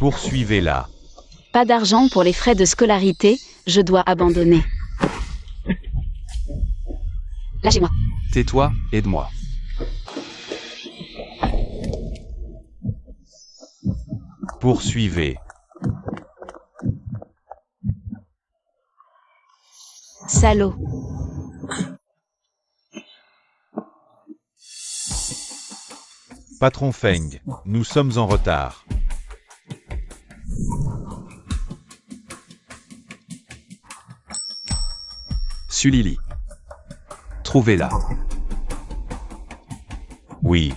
Poursuivez-la. Pas d'argent pour les frais de scolarité, je dois abandonner. Lâchez-moi. Tais-toi, aide-moi. Poursuivez. Salaud. Patron Feng, nous sommes en retard. Sulili. Trouvez-la. Oui.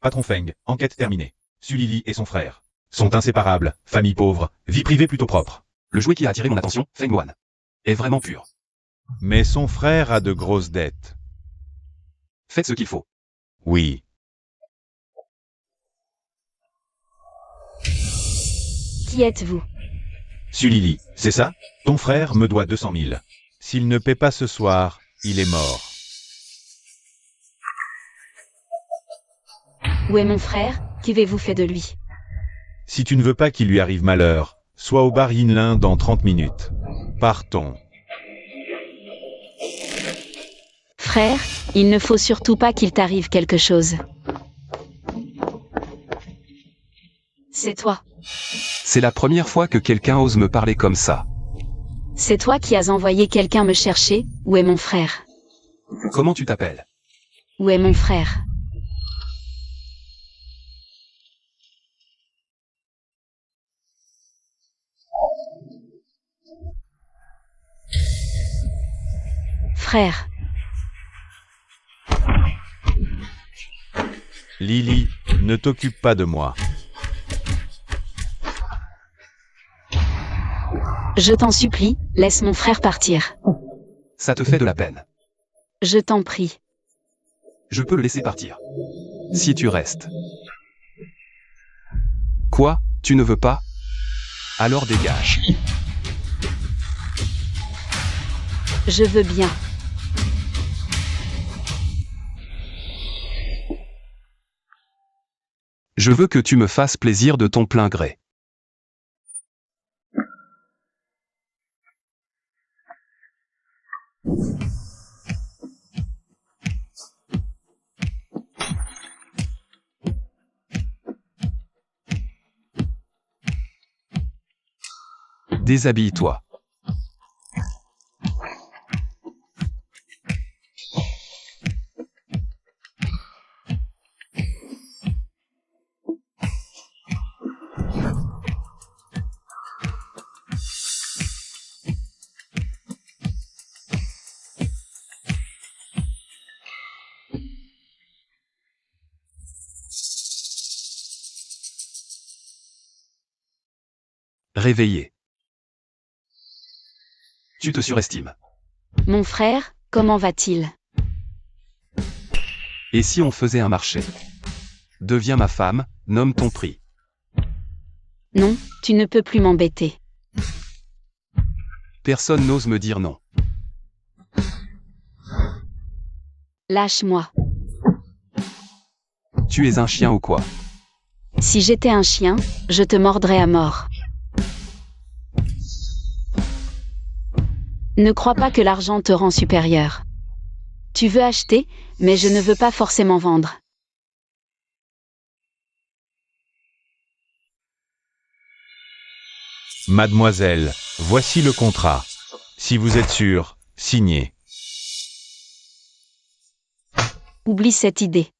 Patron Feng, enquête terminée. Sulili et son frère sont inséparables, famille pauvre, vie privée plutôt propre. Le jouet qui a attiré mon attention, Feng Wan, est vraiment pur. Mais son frère a de grosses dettes. Faites ce qu'il faut. Oui. Qui êtes-vous? Sulili, c'est ça? Ton frère me doit 200 000. S'il ne paie pas ce soir, il est mort. Où est mon frère? Qu'avez-vous fait de lui? Si tu ne veux pas qu'il lui arrive malheur, sois au bar Yinlin dans 30 minutes. Partons. Frère, il ne faut surtout pas qu'il t'arrive quelque chose. C'est toi. C'est la première fois que quelqu'un ose me parler comme ça. C'est toi qui as envoyé quelqu'un me chercher. Où est mon frère? Comment tu t'appelles? Où est mon frère? Frère. Lily, ne t'occupe pas de moi. Je t'en supplie, laisse mon frère partir. Ça te fait de la peine. Je t'en prie. Je peux le laisser partir. Si tu restes. Quoi? Tu ne veux pas? Alors dégage. Je veux bien. Je veux que tu me fasses plaisir de ton plein gré. Déshabille-toi. Réveillé. Tu te surestimes. Mon frère, comment va-t-il? Et si on faisait un marché? Deviens ma femme, nomme ton prix. Non, tu ne peux plus m'embêter. Personne n'ose me dire non. Lâche-moi. Tu es un chien ou quoi? Si j'étais un chien, je te mordrais à mort. Ne crois pas que l'argent te rend supérieur. Tu veux acheter, mais je ne veux pas forcément vendre. Mademoiselle, voici le contrat. Si vous êtes sûre, signez. Oublie cette idée.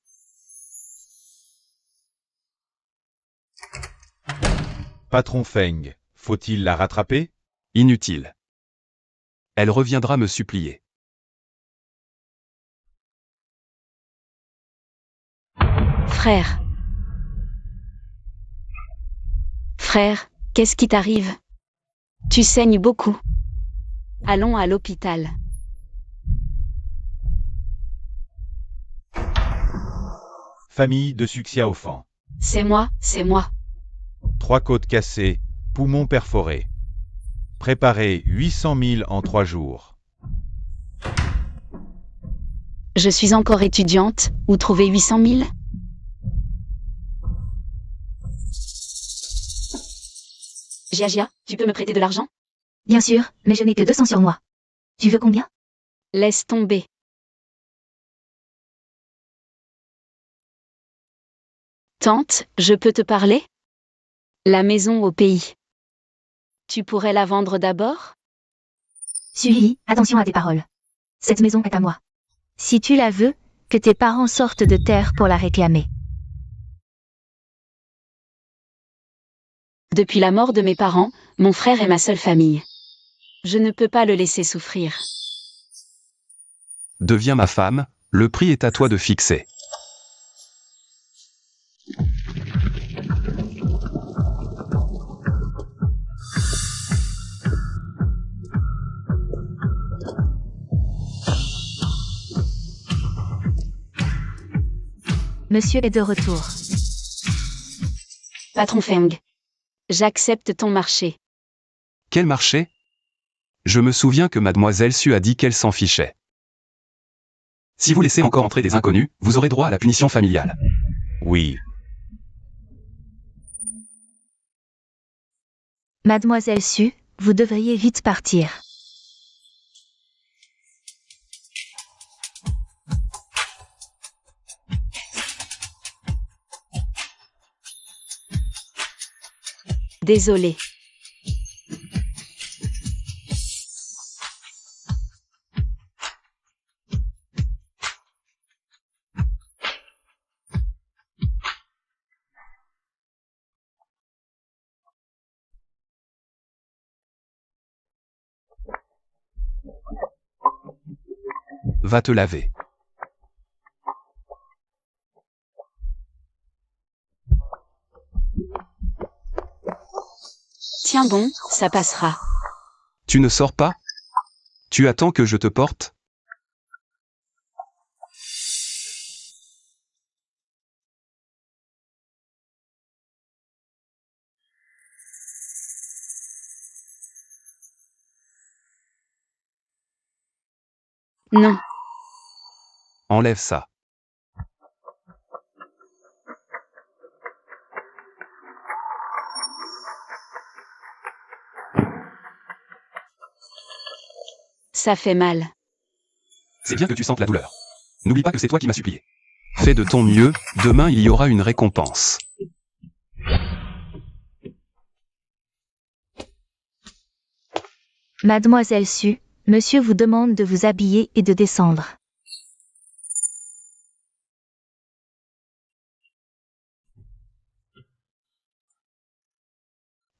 Patron Feng, faut-il la rattraper? Inutile. Elle reviendra me supplier. Frère. Frère, qu'est-ce qui t'arrive? Tu saignes beaucoup. Allons à l'hôpital. Famille de Suxiaofan. C'est moi, c'est moi. 3 côtes cassées, poumons perforés. Préparez 800 000 en 3 jours. Je suis encore étudiante, où trouver 800 000? Gia, tu peux me prêter de l'argent? Bien sûr, mais je n'ai que 200 sur moi. Tu veux combien? Laisse tomber. Tante, je peux te parler? La maison au pays. Tu pourrais la vendre d'abord? Sully, attention à tes paroles. Cette maison est à moi. Si tu la veux, que tes parents sortent de terre pour la réclamer. Depuis la mort de mes parents, mon frère est ma seule famille. Je ne peux pas le laisser souffrir. Deviens ma femme, le prix est à toi de fixer. Monsieur est de retour. Patron Feng. J'accepte ton marché. Quel marché? Je me souviens que mademoiselle Su a dit qu'elle s'en fichait. Si vous laissez encore entrer des inconnus, vous aurez droit à la punition familiale. Oui. Mademoiselle Su, vous devriez vite partir. Désolée. Va te laver. Tiens bon, ça passera. Tu ne sors pas? Tu attends que je te porte? Non. Enlève ça. Ça fait mal. C'est bien que tu sentes la douleur. N'oublie pas que c'est toi qui m'as supplié. Fais de ton mieux, demain il y aura une récompense. Mademoiselle Su, monsieur vous demande de vous habiller et de descendre.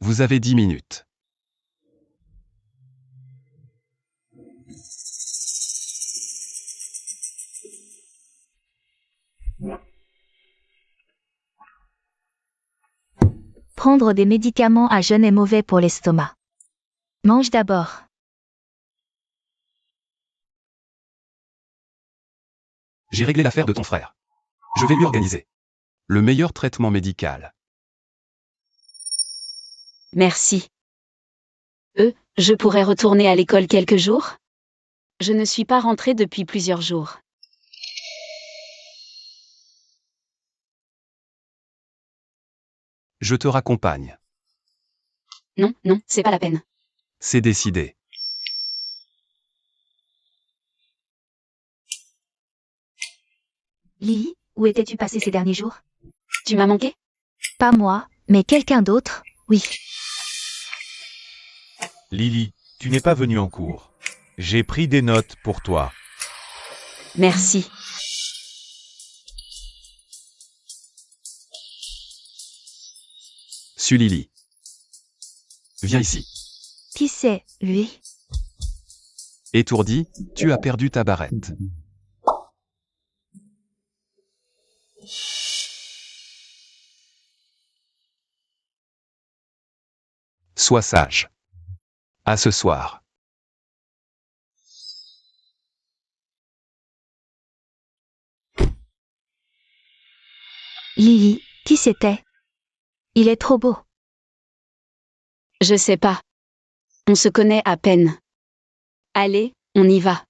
Vous avez 10 minutes. Prendre des médicaments à jeun est mauvais pour l'estomac. Mange d'abord. J'ai réglé l'affaire de ton frère. Je vais lui organiser le meilleur traitement médical. Merci. Je pourrais retourner à l'école quelques jours? Je ne suis pas rentrée depuis plusieurs jours. Je te raccompagne. Non, c'est pas la peine. C'est décidé. Lily, où étais-tu passé ces derniers jours? Tu m'as manqué? Pas moi, mais quelqu'un d'autre, oui. Lily, tu n'es pas venue en cours. J'ai pris des notes pour toi. Merci. Sully. Viens ici. Qui c'est, lui? Étourdi, tu as perdu ta barrette. Sois sage. À ce soir. Lily, qui c'était? Il est trop beau. Je sais pas. On se connaît à peine. Allez, on y va.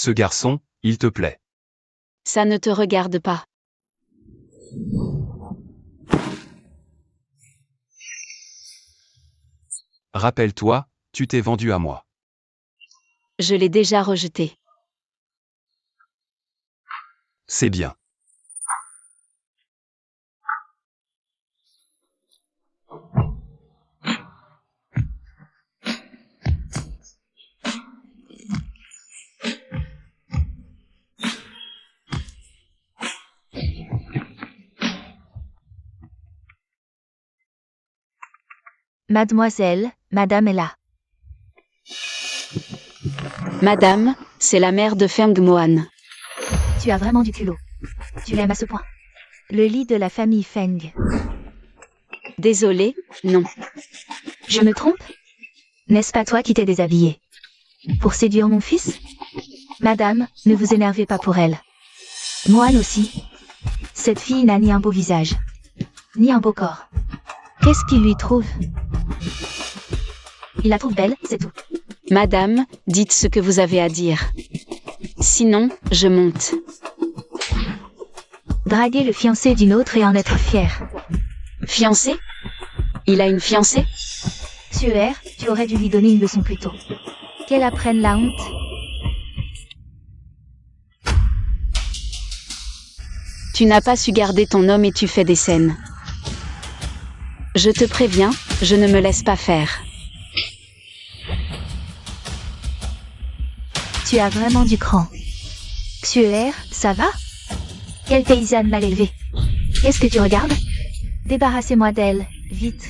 Ce garçon, il te plaît. Ça ne te regarde pas. Rappelle-toi, tu t'es vendu à moi. Je l'ai déjà rejeté. C'est bien. Mademoiselle, madame est là. Madame, c'est la mère de Feng Mohan. Tu as vraiment du culot. Tu l'aimes à ce point. Le lit de la famille Feng. Désolée, non. Je me trompe? N'est-ce pas toi qui t'es déshabillé? Pour séduire mon fils? Madame, ne vous énervez pas pour elle. Mohan aussi. Cette fille n'a ni un beau visage, ni un beau corps. Qu'est-ce qu'il lui trouve? Il la trouve belle, c'est tout. Madame, dites ce que vous avez à dire. Sinon, je monte. Draguer le fiancé d'une autre et en être fier. Fiancé? Il a une fiancée? Suaire, tu aurais dû lui donner une leçon plus tôt. Qu'elle apprenne la honte. Tu n'as pas su garder ton homme et tu fais des scènes. Je te préviens, je ne me laisse pas faire. Tu as vraiment du cran. Suaire, ça va? Quelle paysanne mal élevée. Qu'est-ce que tu regardes? Débarrassez-moi d'elle, vite.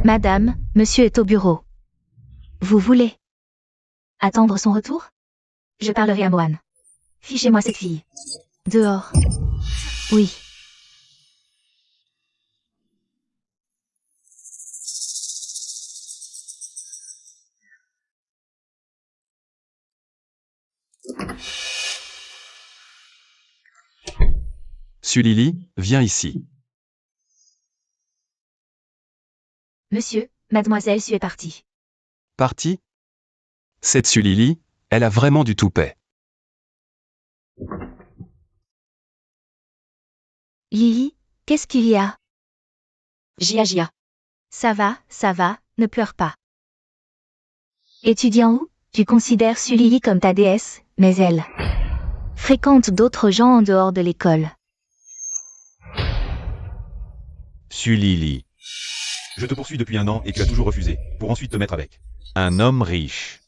Madame, monsieur est au bureau. Vous voulez attendre son retour? Je parlerai à Mohan. Fichez-moi cette fille. Dehors. Oui. Sulili, viens ici. Monsieur, mademoiselle Su est partie. Parti? Cette Sulili, elle a vraiment du toupet. Lily, qu'est-ce qu'il y a? Jia. Ça va, ne pleure pas. Étudiant où? Tu considères Sulili comme ta déesse, mais elle fréquente d'autres gens en dehors de l'école. Sulili. Je te poursuis depuis 1 an et tu as toujours refusé, pour ensuite te mettre avec. Un homme riche.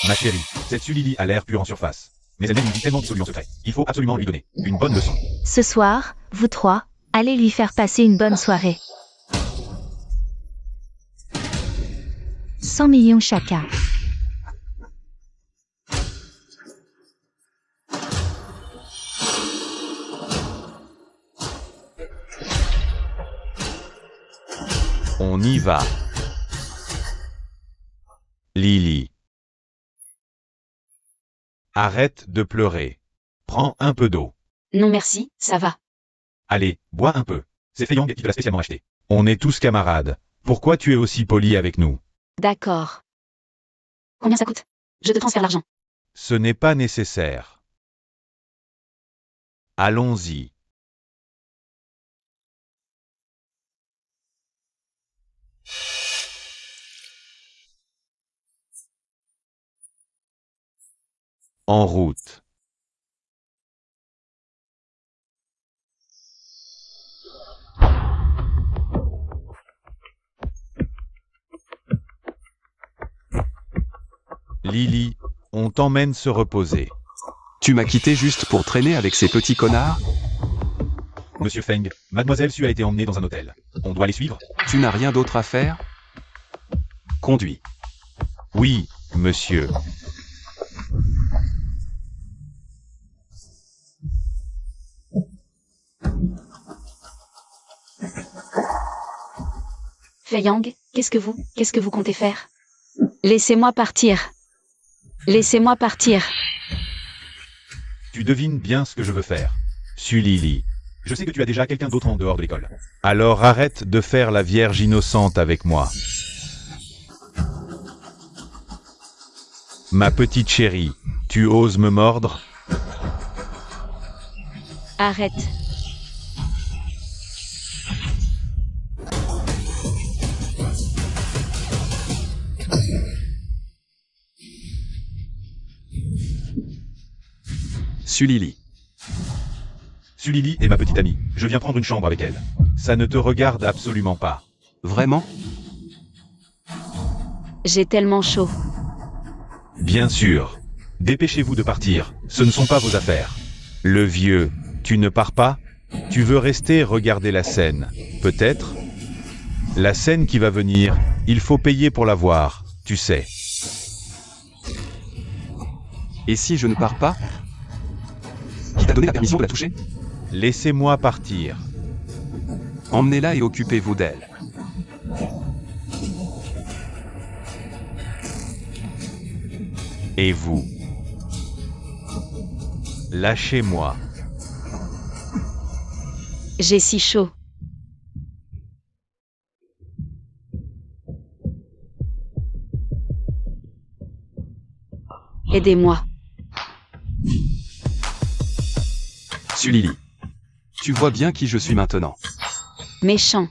Ma chérie, cette Sulili a l'air pure en surface. Mais elle nous dit tellement d'absolus en secret. Il faut absolument lui donner une bonne leçon. Ce soir, vous trois, allez lui faire passer une bonne soirée. 100 millions chacun. On y va. Lily. Arrête de pleurer. Prends un peu d'eau. Non merci, ça va. Allez, bois un peu. C'est Fei Yang qui te l'a spécialement acheté. On est tous camarades. Pourquoi tu es aussi poli avec nous? D'accord. Combien ça coûte? Je te transfère l'argent. Ce n'est pas nécessaire. Allons-y. En route. Lily, on t'emmène se reposer. Tu m'as quitté juste pour traîner avec ces petits connards? Monsieur Feng, mademoiselle Su a été emmenée dans un hôtel. On doit les suivre? Tu n'as rien d'autre à faire? Conduis. Oui, monsieur. Fei Yang, qu'est-ce que vous comptez faire? Laissez-moi partir. Laissez-moi partir. Tu devines bien ce que je veux faire. Sulili. Je sais que tu as déjà quelqu'un d'autre en dehors de l'école. Alors arrête de faire la vierge innocente avec moi. Ma petite chérie, tu oses me mordre? Arrête. Sulili. Sulili est ma petite amie. Je viens prendre une chambre avec elle. Ça ne te regarde absolument pas. Vraiment? J'ai tellement chaud. Bien sûr. Dépêchez-vous de partir. Ce ne sont pas vos affaires. Le vieux, tu ne pars pas? Tu veux rester regarder la scène? Peut-être? La scène qui va venir, il faut payer pour la voir, tu sais. Et si je ne pars pas? Qui t'a donné la permission de la toucher? Laissez-moi partir. Emmenez-la et occupez-vous d'elle. Et vous? Lâchez-moi. J'ai si chaud. Aidez-moi. Sulili. Tu vois bien qui je suis maintenant. Méchant.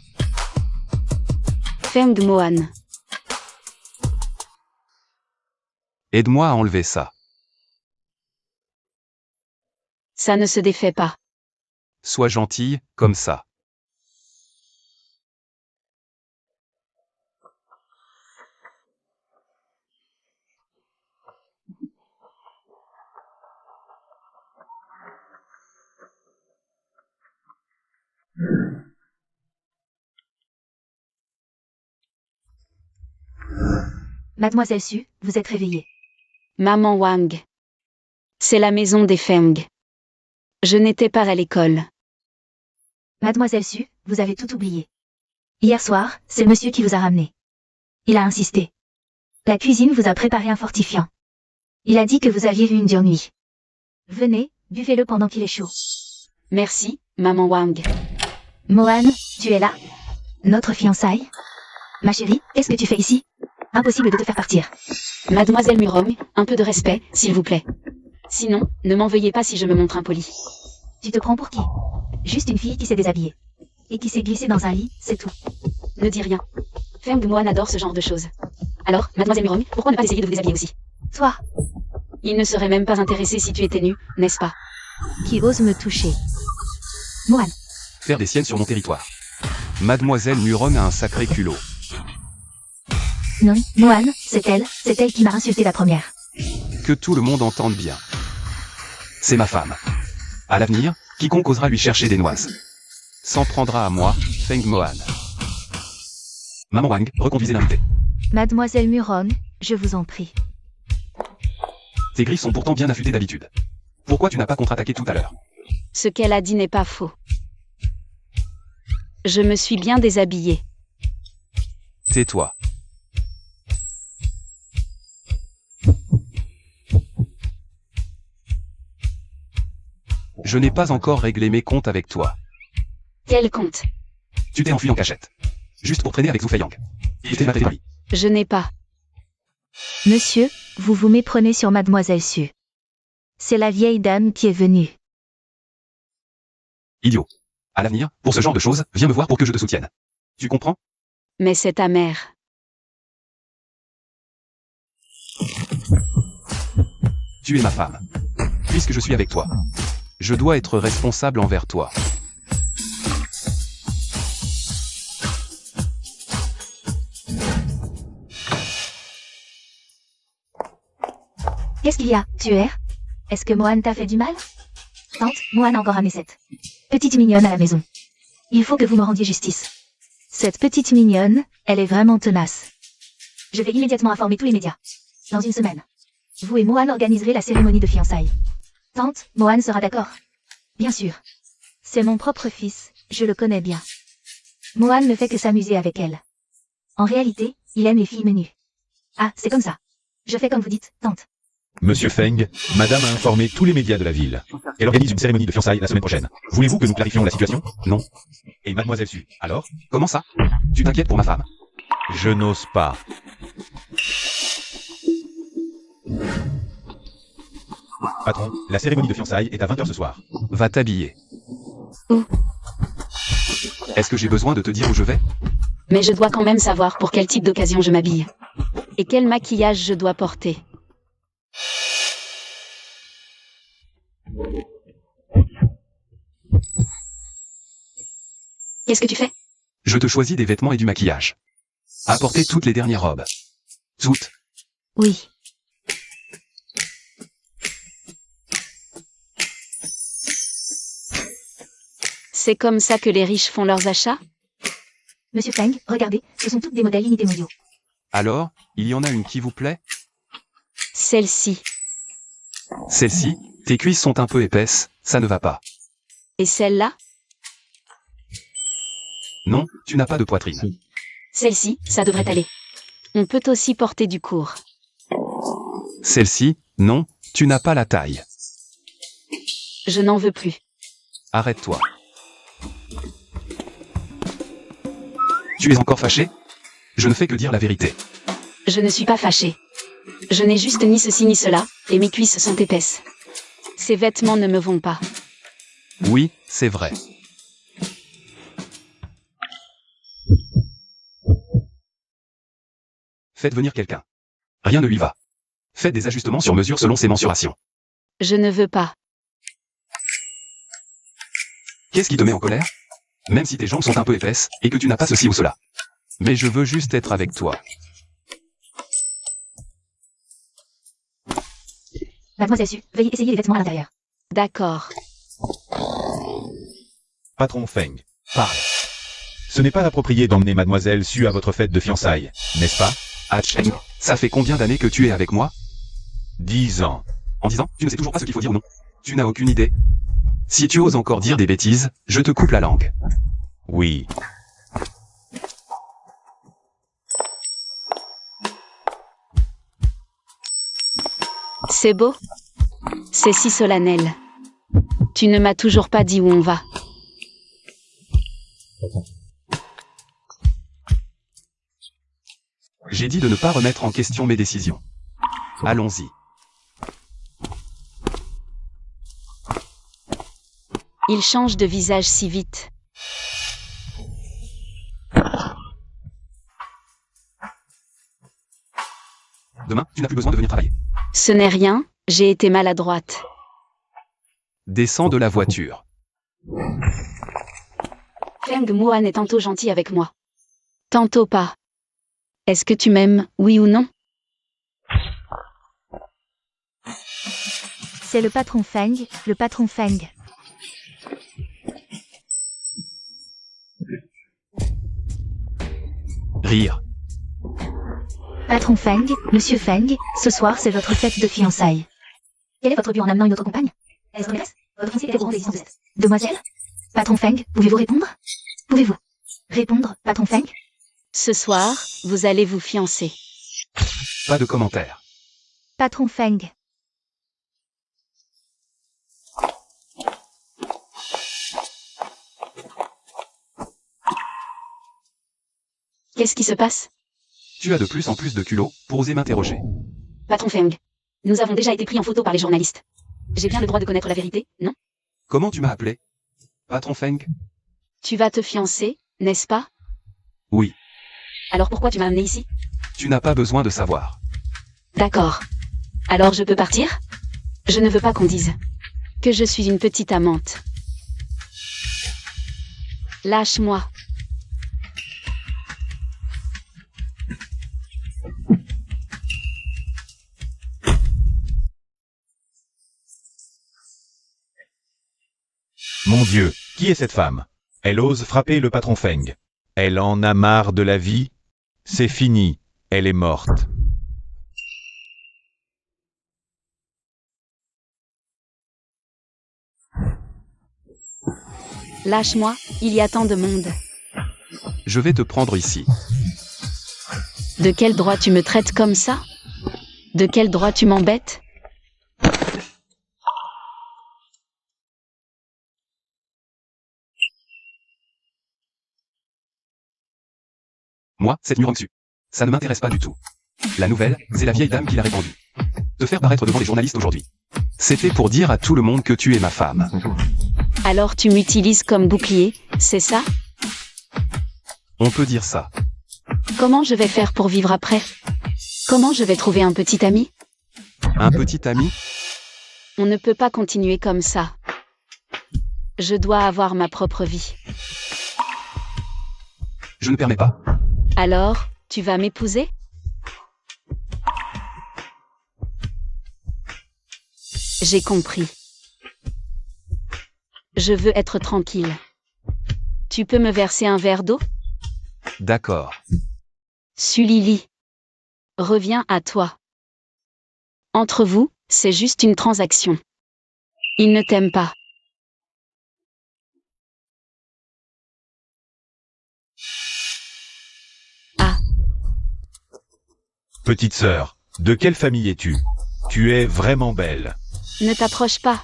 Feng Mohan. Aide-moi à enlever ça. Ça ne se défait pas. Sois gentille, comme ça. Mademoiselle Su, vous êtes réveillée. Maman Wang. C'est la maison des Feng. Je n'étais pas à l'école. Mademoiselle Su, vous avez tout oublié. Hier soir, c'est le monsieur qui vous a ramené. Il a insisté. La cuisine vous a préparé un fortifiant. Il a dit que vous aviez eu une dure nuit. Venez, buvez-le pendant qu'il est chaud. Merci, maman Wang. Mohan, tu es là? Notre fiançaille? Ma chérie, qu'est-ce que tu fais ici? Impossible de te faire partir. Mademoiselle Murong, un peu de respect, s'il vous plaît. Sinon, ne m'en veuillez pas si je me montre impoli. Tu te prends pour qui? Juste une fille qui s'est déshabillée. Et qui s'est glissée dans un lit, c'est tout. Ne dis rien. Feng Mohan adore ce genre de choses. Alors, Mademoiselle Murong, pourquoi ne pas essayer de vous déshabiller aussi? Toi, Il ne serait même pas intéressé si tu étais nue, n'est-ce pas? qui ose me toucher. Mohan, Faire des siennes sur mon territoire. Mademoiselle Murong a un sacré culot. non, Mohan, c'est elle qui m'a insulté la première. Que tout le monde entende bien. C'est ma femme. À l'avenir, quiconque osera lui chercher des noises s'en prendra à moi, Feng Mohan. Maman Wang, reconduisez l'invité. Mademoiselle Muron, je vous en prie. Tes griffes sont pourtant bien affûtées d'habitude. Pourquoi tu n'as pas contre-attaqué tout à l'heure? Ce qu'elle a dit n'est pas faux. Je me suis bien déshabillée. Tais-toi. Je n'ai pas encore réglé mes comptes avec toi. Quel compte? Tu t'es enfui en cachette. Juste pour traîner avec Zhu Feiyang. Il t'est maté Paris. Je n'ai pas. Monsieur, vous vous méprenez sur Mademoiselle Su. C'est la vieille dame qui est venue. Idiot. À l'avenir, pour ce genre de choses, viens me voir pour que je te soutienne. Tu comprends? Mais c'est ta mère. Tu es ma femme. Puisque je suis avec toi, je dois être responsable envers toi. Qu'est-ce qu'il y a, tueur? Est-ce que Mohan t'a fait du mal? Tante, Mohan a encore ramené cette petite mignonne à la maison. Il faut que vous me rendiez justice. Cette petite mignonne, elle est vraiment tenace. Je vais immédiatement informer tous les médias. Dans une semaine, vous et Mohan organiserez la cérémonie de fiançailles. Tante, Mohan sera d'accord? Bien sûr. C'est mon propre fils, je le connais bien. Mohan ne fait que s'amuser avec elle. En réalité, il aime les filles menues. Ah, c'est comme ça. Je fais comme vous dites, tante. Monsieur Feng, madame a informé tous les médias de la ville. Elle organise une cérémonie de fiançailles la semaine prochaine. Voulez-vous que nous clarifions la situation? Non. Et mademoiselle Su, alors? Comment ça? Tu t'inquiètes pour ma femme? Je n'ose pas. Patron, la cérémonie de fiançailles est à 20 h ce soir. Va t'habiller. Où? Est-ce que j'ai besoin de te dire où je vais? Mais je dois quand même savoir pour quel type d'occasion je m'habille. Et quel maquillage je dois porter. Qu'est-ce que tu fais? Je te choisis des vêtements et du maquillage. Apportez toutes les dernières robes. Zout. Oui. C'est comme ça que les riches font leurs achats? Monsieur Feng, regardez, ce sont toutes des modèles unités mondiaux. Alors, il y en a une qui vous plaît? Celle-ci. Celle-ci, tes cuisses sont un peu épaisses, ça ne va pas. Et celle-là? Non, tu n'as pas de poitrine. Celle-ci, ça devrait aller. On peut aussi porter du court. Celle-ci, non, tu n'as pas la taille. Je n'en veux plus. Arrête-toi. Tu es encore fâché? Je ne fais que dire la vérité. Je ne suis pas fâchée. Je n'ai juste ni ceci ni cela, et mes cuisses sont épaisses. Ces vêtements ne me vont pas. Oui, c'est vrai. Faites venir quelqu'un. Rien ne lui va. Faites des ajustements sur mesure selon ses mensurations. Je ne veux pas. Qu'est-ce qui te met en colère? Même si tes jambes sont un peu épaisses, et que tu n'as pas ceci ou cela. Mais je veux juste être avec toi. Mademoiselle Su, veuillez essayer les vêtements à l'intérieur. D'accord. Patron Feng, Parle. ce n'est pas approprié d'emmener Mademoiselle Su à votre fête de fiançailles, n'est-ce pas? Ah Cheng, ça fait combien d'années que tu es avec moi? 10 ans. En disant, tu ne sais toujours pas ce qu'il faut dire ou non. Tu n'as aucune idée. Si tu oses encore dire des bêtises, je te coupe la langue. Oui. C'est beau? C'est si solennel. Tu ne m'as toujours pas dit où on va. J'ai dit de ne pas remettre en question mes décisions. Allons-y. Il change de visage si vite. Demain, tu n'as plus besoin de venir travailler. Ce n'est rien, j'ai été maladroite. Descends de la voiture. Feng Muan est tantôt gentil avec moi. Tantôt pas. Est-ce que tu m'aimes, oui ou non? C'est le patron Feng, le patron Feng. Rire. Patron Feng, monsieur Feng, ce soir c'est votre fête de fiançailles. Quel est votre but en amenant une autre compagne? Est-ce votre maîtresse? Votre fiancée était au courant des décisions de cette demoiselle? Patron Feng, pouvez-vous répondre? Pouvez-vous répondre, patron Feng? Ce soir, vous allez vous fiancer. Pas de commentaires. Patron Feng. Qu'est-ce qui se passe? Tu as de plus en plus de culot pour oser m'interroger. Patron Feng. Nous avons déjà été pris en photo par les journalistes. J'ai bien le droit de connaître la vérité, non? Comment tu m'as appelé? Patron Feng? Tu vas te fiancer, n'est-ce pas? Oui. Alors pourquoi tu m'as amené ici? Tu n'as pas besoin de savoir. D'accord. Alors je peux partir? Je ne veux pas qu'on dise que je suis une petite amante. Lâche-moi. Mon Dieu, qui est cette femme? Elle ose frapper le patron Feng. Elle en a marre de la vie. C'est fini, elle est morte. Lâche-moi, il y a tant de monde. Je vais te prendre ici. De quel droit tu me traites comme ça? De quel droit tu m'embêtes? Moi, cette Murongsu. Ça ne m'intéresse pas du tout. La nouvelle, c'est la vieille dame qui l'a répandue. te faire paraître devant les journalistes aujourd'hui. C'était pour dire à tout le monde que tu es ma femme. Alors tu m'utilises comme bouclier, c'est ça? On peut dire ça. Comment je vais faire pour vivre après? Comment je vais trouver un petit ami? Un petit ami? On ne peut pas continuer comme ça. Je dois avoir ma propre vie. Je ne permets pas. Alors, tu vas m'épouser? J'ai compris. Je veux être tranquille. Tu peux me verser un verre d'eau? D'accord. Sulili. Reviens à toi. Entre vous, c'est juste une transaction. Il ne t'aime pas. Ah, Petite sœur, de quelle famille es-tu? Tu es vraiment belle. ne t'approche pas.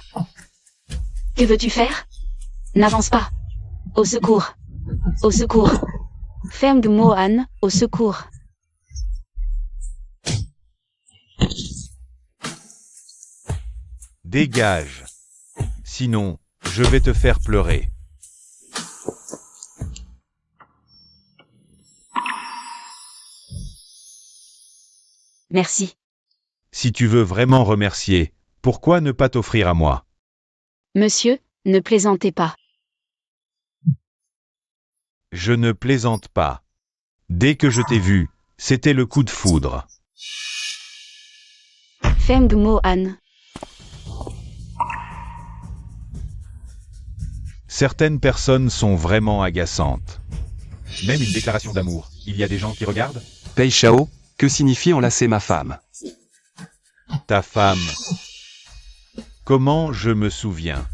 Que veux-tu faire? N'avance pas. Au secours. Au secours. Feng Mohan, au secours. Dégage. Sinon, je vais te faire pleurer. Merci. Si tu veux vraiment remercier, pourquoi ne pas t'offrir à moi? Monsieur, ne plaisantez pas. Je ne plaisante pas. Dès que je t'ai vu, c'était le coup de foudre. Feng Mohan. Certaines personnes sont vraiment agaçantes. Même une déclaration d'amour, il y a des gens qui regardent? Pei Shao, que signifie enlacer ma femme? Ta femme. Comment je me souviens?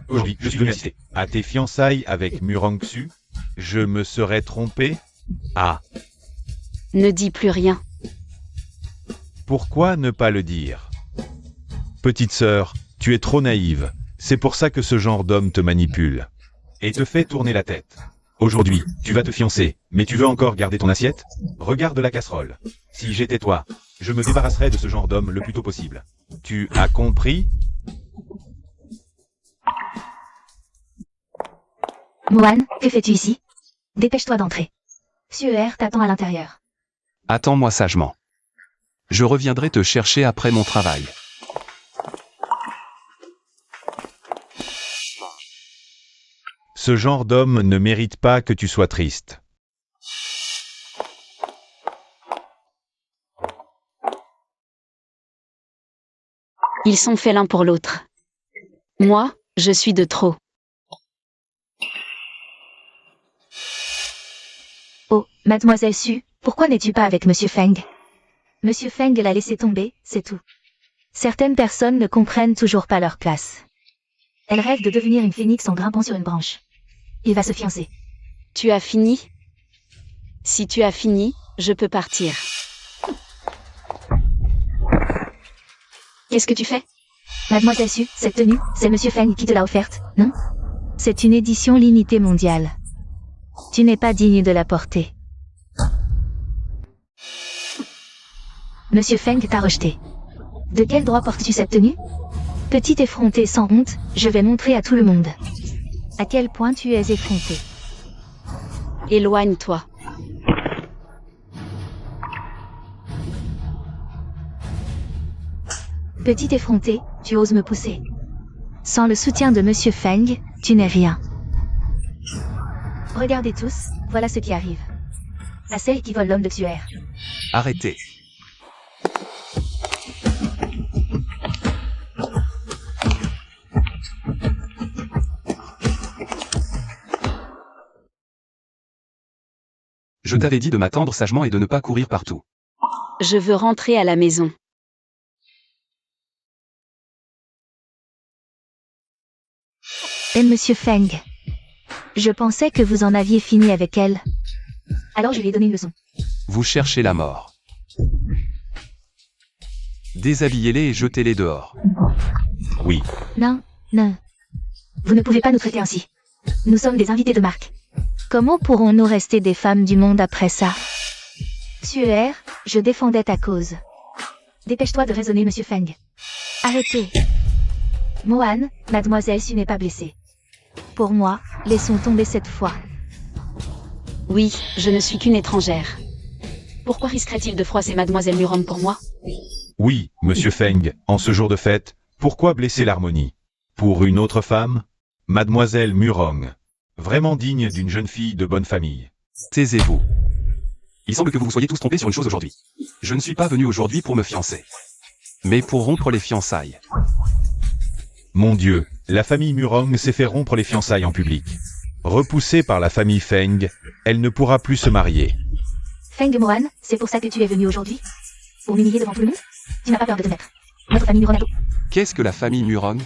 Aujourd'hui, je suis venu assister. À tes fiançailles avec Murangsu, je me serais trompé? Ah, Ne dis plus rien. pourquoi ne pas le dire? Petite sœur, tu es trop naïve. C'est pour ça que ce genre d'homme te manipule. Et te fait tourner la tête. Aujourd'hui, tu vas te fiancer, mais tu veux encore garder ton assiette? Regarde la casserole. Si j'étais toi, je me débarrasserais de ce genre d'homme le plus tôt possible. Tu as compris? Mohan, que fais-tu ici? Dépêche-toi d'entrer. Suer t'attend à l'intérieur. Attends-moi sagement. Je reviendrai te chercher après mon travail. Ce genre d'homme ne mérite pas que tu sois triste. Ils sont faits l'un pour l'autre. Moi, je suis de trop. Oh, mademoiselle Su, pourquoi n'es-tu pas avec Monsieur Feng? Monsieur Feng l'a laissé tomber, c'est tout. Certaines personnes ne comprennent toujours pas leur place. Elle rêve de devenir une phénix en grimpant sur une branche. Il va se fiancer. Tu as fini? Si tu as fini, je peux partir. Qu'est-ce que tu fais? Mademoiselle Su, cette tenue, c'est Monsieur Feng qui te l'a offerte, non? C'est une édition limitée mondiale. Tu n'es pas digne de la porter. Monsieur Feng t'a rejeté. De quel droit portes-tu cette tenue? Petite effrontée sans honte, je vais montrer à tout le monde à quel point tu es effrontée. Éloigne-toi. Petite effrontée, tu oses me pousser. Sans le soutien de Monsieur Feng, tu n'es rien. Regardez tous, voilà ce qui arrive. À celle qui vole l'homme de Suer. Arrêtez. Je t'avais dit de m'attendre sagement et de ne pas courir partout. Je veux rentrer à la maison. Et Monsieur Feng. Je pensais que vous en aviez fini avec elle. Alors je lui ai donné une leçon. Vous cherchez la mort. Déshabillez-les et jetez-les dehors. Oui. Non, non. Vous ne pouvez pas nous traiter ainsi. Nous sommes des invités de marque. Comment pourrons-nous rester des femmes du monde après ça? Suer, je défendais ta cause. Dépêche-toi de raisonner, monsieur Feng. Arrêtez. Mohan, mademoiselle Su n'est pas blessée. Pour moi, laissons tomber cette fois. Oui, je ne suis qu'une étrangère. Pourquoi risquerait-il de froisser mademoiselle Murom pour moi? Oui, monsieur Feng, en ce jour de fête, pourquoi blesser l'harmonie? Pour une autre femme? Mademoiselle Murong. Vraiment digne d'une jeune fille de bonne famille. Taisez-vous. Il semble que vous vous soyez tous trompés sur une chose aujourd'hui. Je ne suis pas venu aujourd'hui pour me fiancer, mais pour rompre les fiançailles. Mon Dieu, la famille Murong s'est fait rompre les fiançailles en public. Repoussée par la famille Feng, elle ne pourra plus se marier. Feng Mohan, c'est pour ça que tu es venu aujourd'hui? Pour m'humilier devant tout le monde? Tu n'as pas peur de te mettre notre famille Muron à dos? Qu'est-ce que la famille Murong?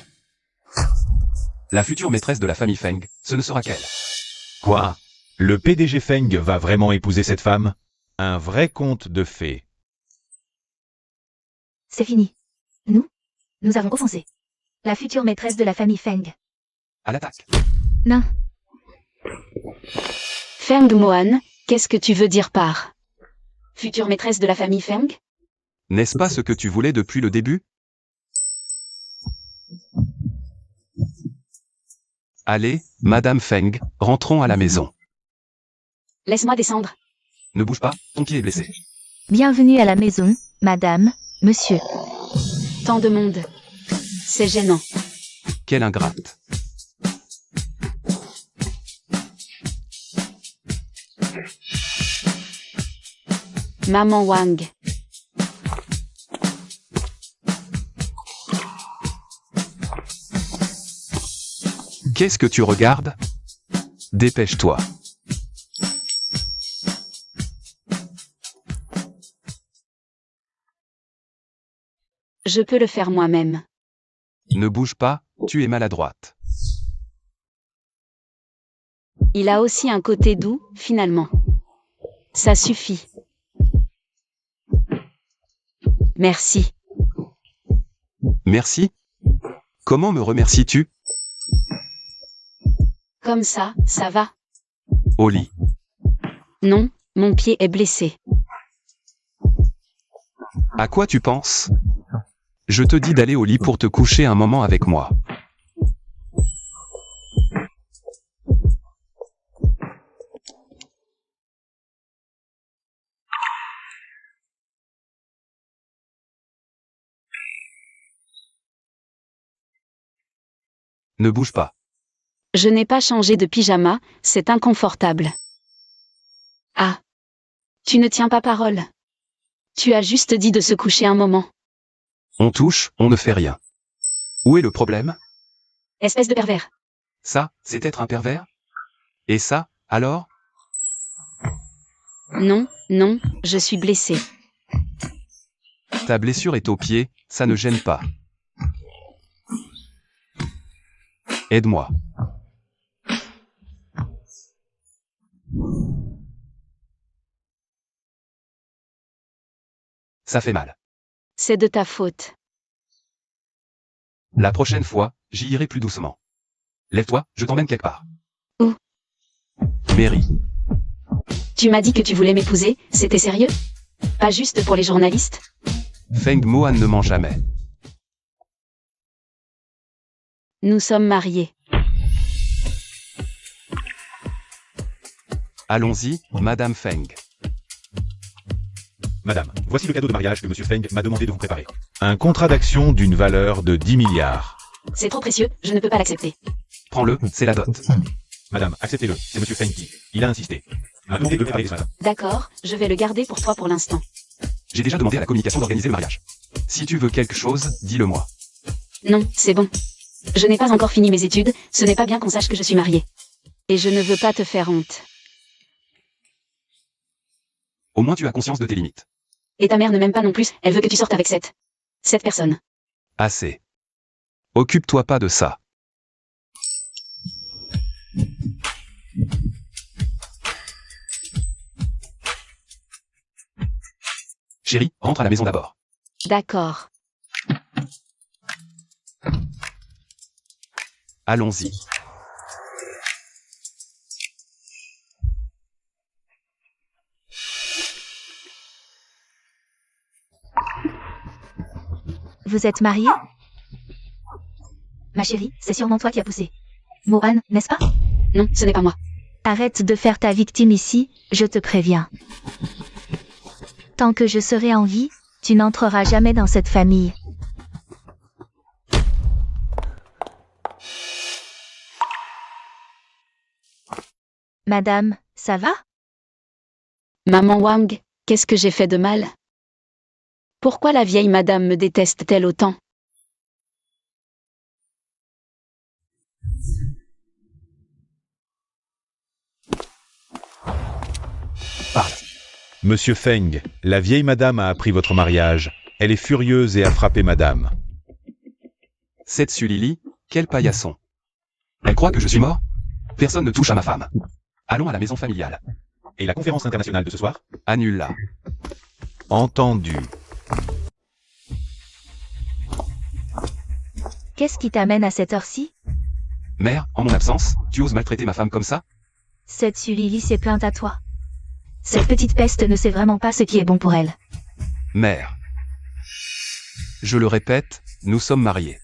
La future maîtresse de la famille Feng, ce ne sera qu'elle. Quoi? Le PDG Feng va vraiment épouser cette femme? Un vrai conte de fées. C'est fini. Nous avons offensé la future maîtresse de la famille Feng. À l'attaque. Non. Feng Mohan, qu'est-ce que tu veux dire par future maîtresse de la famille Feng? N'est-ce pas ce que tu voulais depuis le début? Allez, Madame Feng, rentrons à la maison. Laisse-moi descendre. Ne bouge pas, ton pied est blessé. Bienvenue à la maison, madame, monsieur. Tant de monde. C'est gênant. Quelle ingrate. Maman Wang. Qu'est-ce que tu regardes? Dépêche-toi. Je peux le faire moi-même. Ne bouge pas, tu es maladroite. Il a aussi un côté doux, finalement. Ça suffit. Merci. Merci? Comment me remercies-tu? Comme ça va. Au lit. Non, mon pied est blessé. À quoi tu penses? Je te dis d'aller au lit pour te coucher un moment avec moi. Ne bouge pas. Je n'ai pas changé de pyjama, c'est inconfortable. Ah. Tu ne tiens pas parole. Tu as juste dit de se coucher un moment. On touche, on ne fait rien. Où est le problème? Espèce de pervers. Ça, c'est être un pervers? Et ça, alors? Non, je suis blessée. Ta blessure est au pied, ça ne gêne pas. Aide-moi. Ça fait mal. C'est de ta faute. La prochaine fois, j'y irai plus doucement. Lève-toi, je t'emmène quelque part. Où? Mary. Tu m'as dit que tu voulais m'épouser, c'était sérieux? Pas juste pour les journalistes? Feng Mohan ne ment jamais. Nous sommes mariés. Allons-y, Madame Feng. Madame, voici le cadeau de mariage que monsieur Feng m'a demandé de vous préparer. Un contrat d'action d'une valeur de 10 milliards. C'est trop précieux, je ne peux pas l'accepter. Prends-le, c'est la dot. Madame, acceptez-le, c'est monsieur Feng qui. Il a insisté. M'a demandé de le préparer ce matin. D'accord, je vais le garder pour toi pour l'instant. J'ai déjà demandé à la communication d'organiser le mariage. Si tu veux quelque chose, dis-le-moi. Non, c'est bon. Je n'ai pas encore fini mes études, ce n'est pas bien qu'on sache que je suis mariée. Et je ne veux pas te faire honte. Au moins tu as conscience de tes limites. Et ta mère ne m'aime pas non plus, elle veut que tu sortes avec cette personne. Assez. Occupe-toi pas de ça. Chérie, rentre à la maison d'abord. D'accord. Allons-y. Vous êtes mariés? Ma chérie, c'est sûrement toi qui as poussé Mohan, n'est-ce pas? Non, ce n'est pas moi. Arrête de faire ta victime ici, je te préviens. Tant que je serai en vie, tu n'entreras jamais dans cette famille. Madame, ça va? Maman Wang, qu'est-ce que j'ai fait de mal? Pourquoi la vieille madame me déteste-t-elle autant? Parle. Monsieur Feng, la vieille madame a appris votre mariage. Elle est furieuse et a frappé madame. Cette Sulili, quel paillasson. Elle croit que je suis mort? Personne ne touche à ma femme. Allons à la maison familiale. Et la conférence internationale de ce soir? Annule-la. Entendu. Qu'est-ce qui t'amène à cette heure-ci? Mère, en mon absence, tu oses maltraiter ma femme comme ça? Cette Sulili s'est plainte à toi. Cette petite peste ne sait vraiment pas ce qui est bon pour elle. Mère. Je le répète, nous sommes mariés.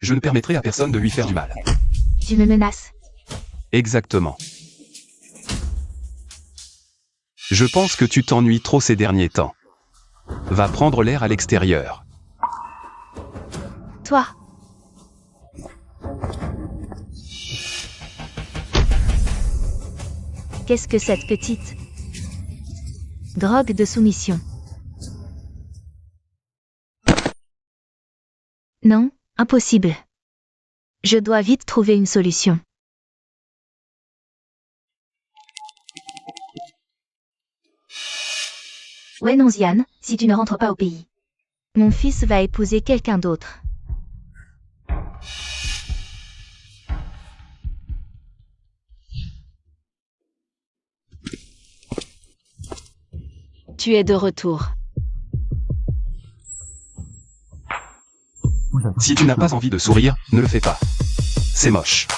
Je ne permettrai à personne de lui faire du mal. Tu me menaces. Exactement. Je pense que tu t'ennuies trop ces derniers temps. Va prendre l'air à l'extérieur. Toi. Qu'est-ce que cette petite drogue de soumission? Non, impossible. Je dois vite trouver une solution. Ouais non Xian, si tu ne rentres pas au pays. Mon fils va épouser quelqu'un d'autre. Tu es de retour. Si tu n'as pas envie de sourire, ne le fais pas. C'est moche.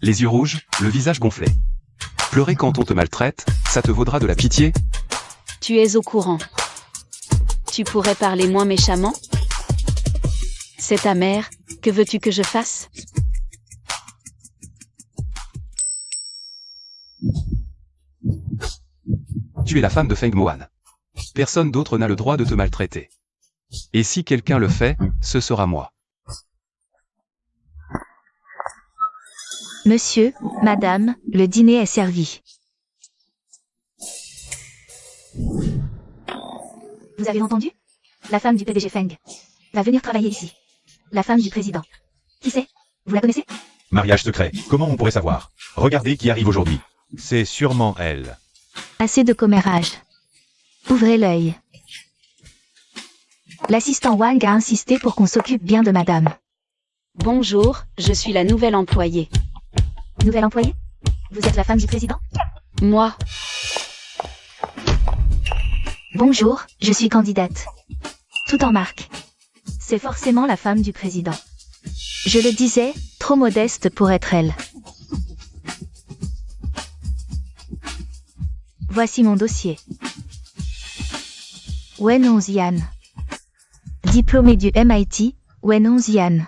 Les yeux rouges, le visage gonflé. Pleurer quand on te maltraite, ça te vaudra de la pitié? Tu es au courant. Tu pourrais parler moins méchamment? C'est ta mère, que veux-tu que je fasse? Tu es la femme de Feng Mohan. Personne d'autre n'a le droit de te maltraiter. Et si quelqu'un le fait, ce sera moi. Monsieur, madame, le dîner est servi. Vous avez entendu? La femme du PDG Feng va venir travailler ici. La femme du président. Qui c'est? Vous la connaissez? Mariage secret. Comment on pourrait savoir? Regardez qui arrive aujourd'hui. C'est sûrement elle. Assez de commérage. Ouvrez l'œil. L'assistant Wang a insisté pour qu'on s'occupe bien de madame. Bonjour, je suis la nouvelle employée. Nouvelle employée? Vous êtes la femme du président? Moi, Bonjour, je suis candidate. Tout en marque. C'est forcément la femme du président. Je le disais, trop modeste pour être elle. Voici mon dossier. Wenon Xian. Diplômé du MIT, Wenon Xian.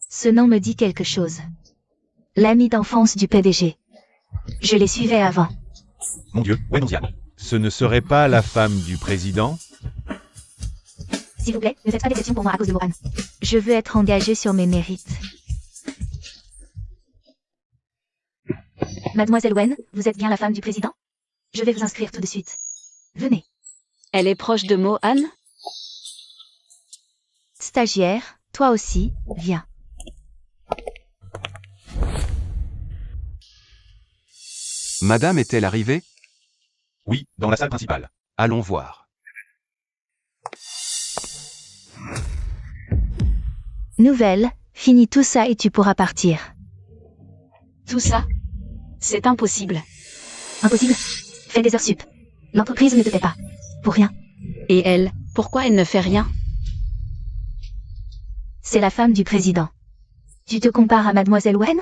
Ce nom me dit quelque chose. L'ami d'enfance du PDG. Je les suivais avant. Mon Dieu, Wenonzian. Ce ne serait pas la femme du président? S'il vous plaît, ne faites pas d'exception pour moi à cause de Mohan. Je veux être engagée sur mes mérites. Mademoiselle Wen, vous êtes bien la femme du président? Je vais vous inscrire tout de suite. Venez. elle est proche de Mohan? Stagiaire, toi aussi, viens. Madame est-elle arrivée? Oui, dans la salle principale. Allons voir. Nouvelle, finis tout ça et tu pourras partir. Tout ça? C'est impossible. Impossible. Fais des heures sup. L'entreprise ne te paie pas. Pour rien. Et elle, pourquoi elle ne fait rien? C'est la femme du président. Tu te compares à Mademoiselle Wen?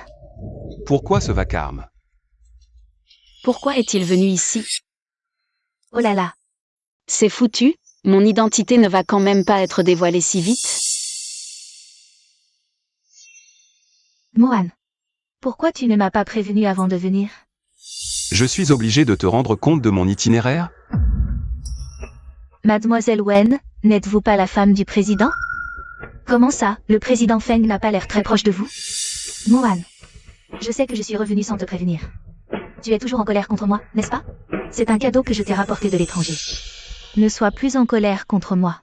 Pourquoi ce vacarme? Pourquoi est-il venu ici? Oh là là. C'est foutu, Mon identité ne va quand même pas être dévoilée si vite. Mohan. Pourquoi tu ne m'as pas prévenu avant de venir? Je suis obligé de te rendre compte de mon itinéraire? Mademoiselle Wen, n'êtes-vous pas la femme du président? Comment ça, le président Feng n'a pas l'air très proche de vous? Mohan. Je sais que je suis revenu sans te prévenir. Tu es toujours en colère contre moi, n'est-ce pas? C'est un cadeau que je t'ai rapporté de l'étranger. Ne sois plus en colère contre moi.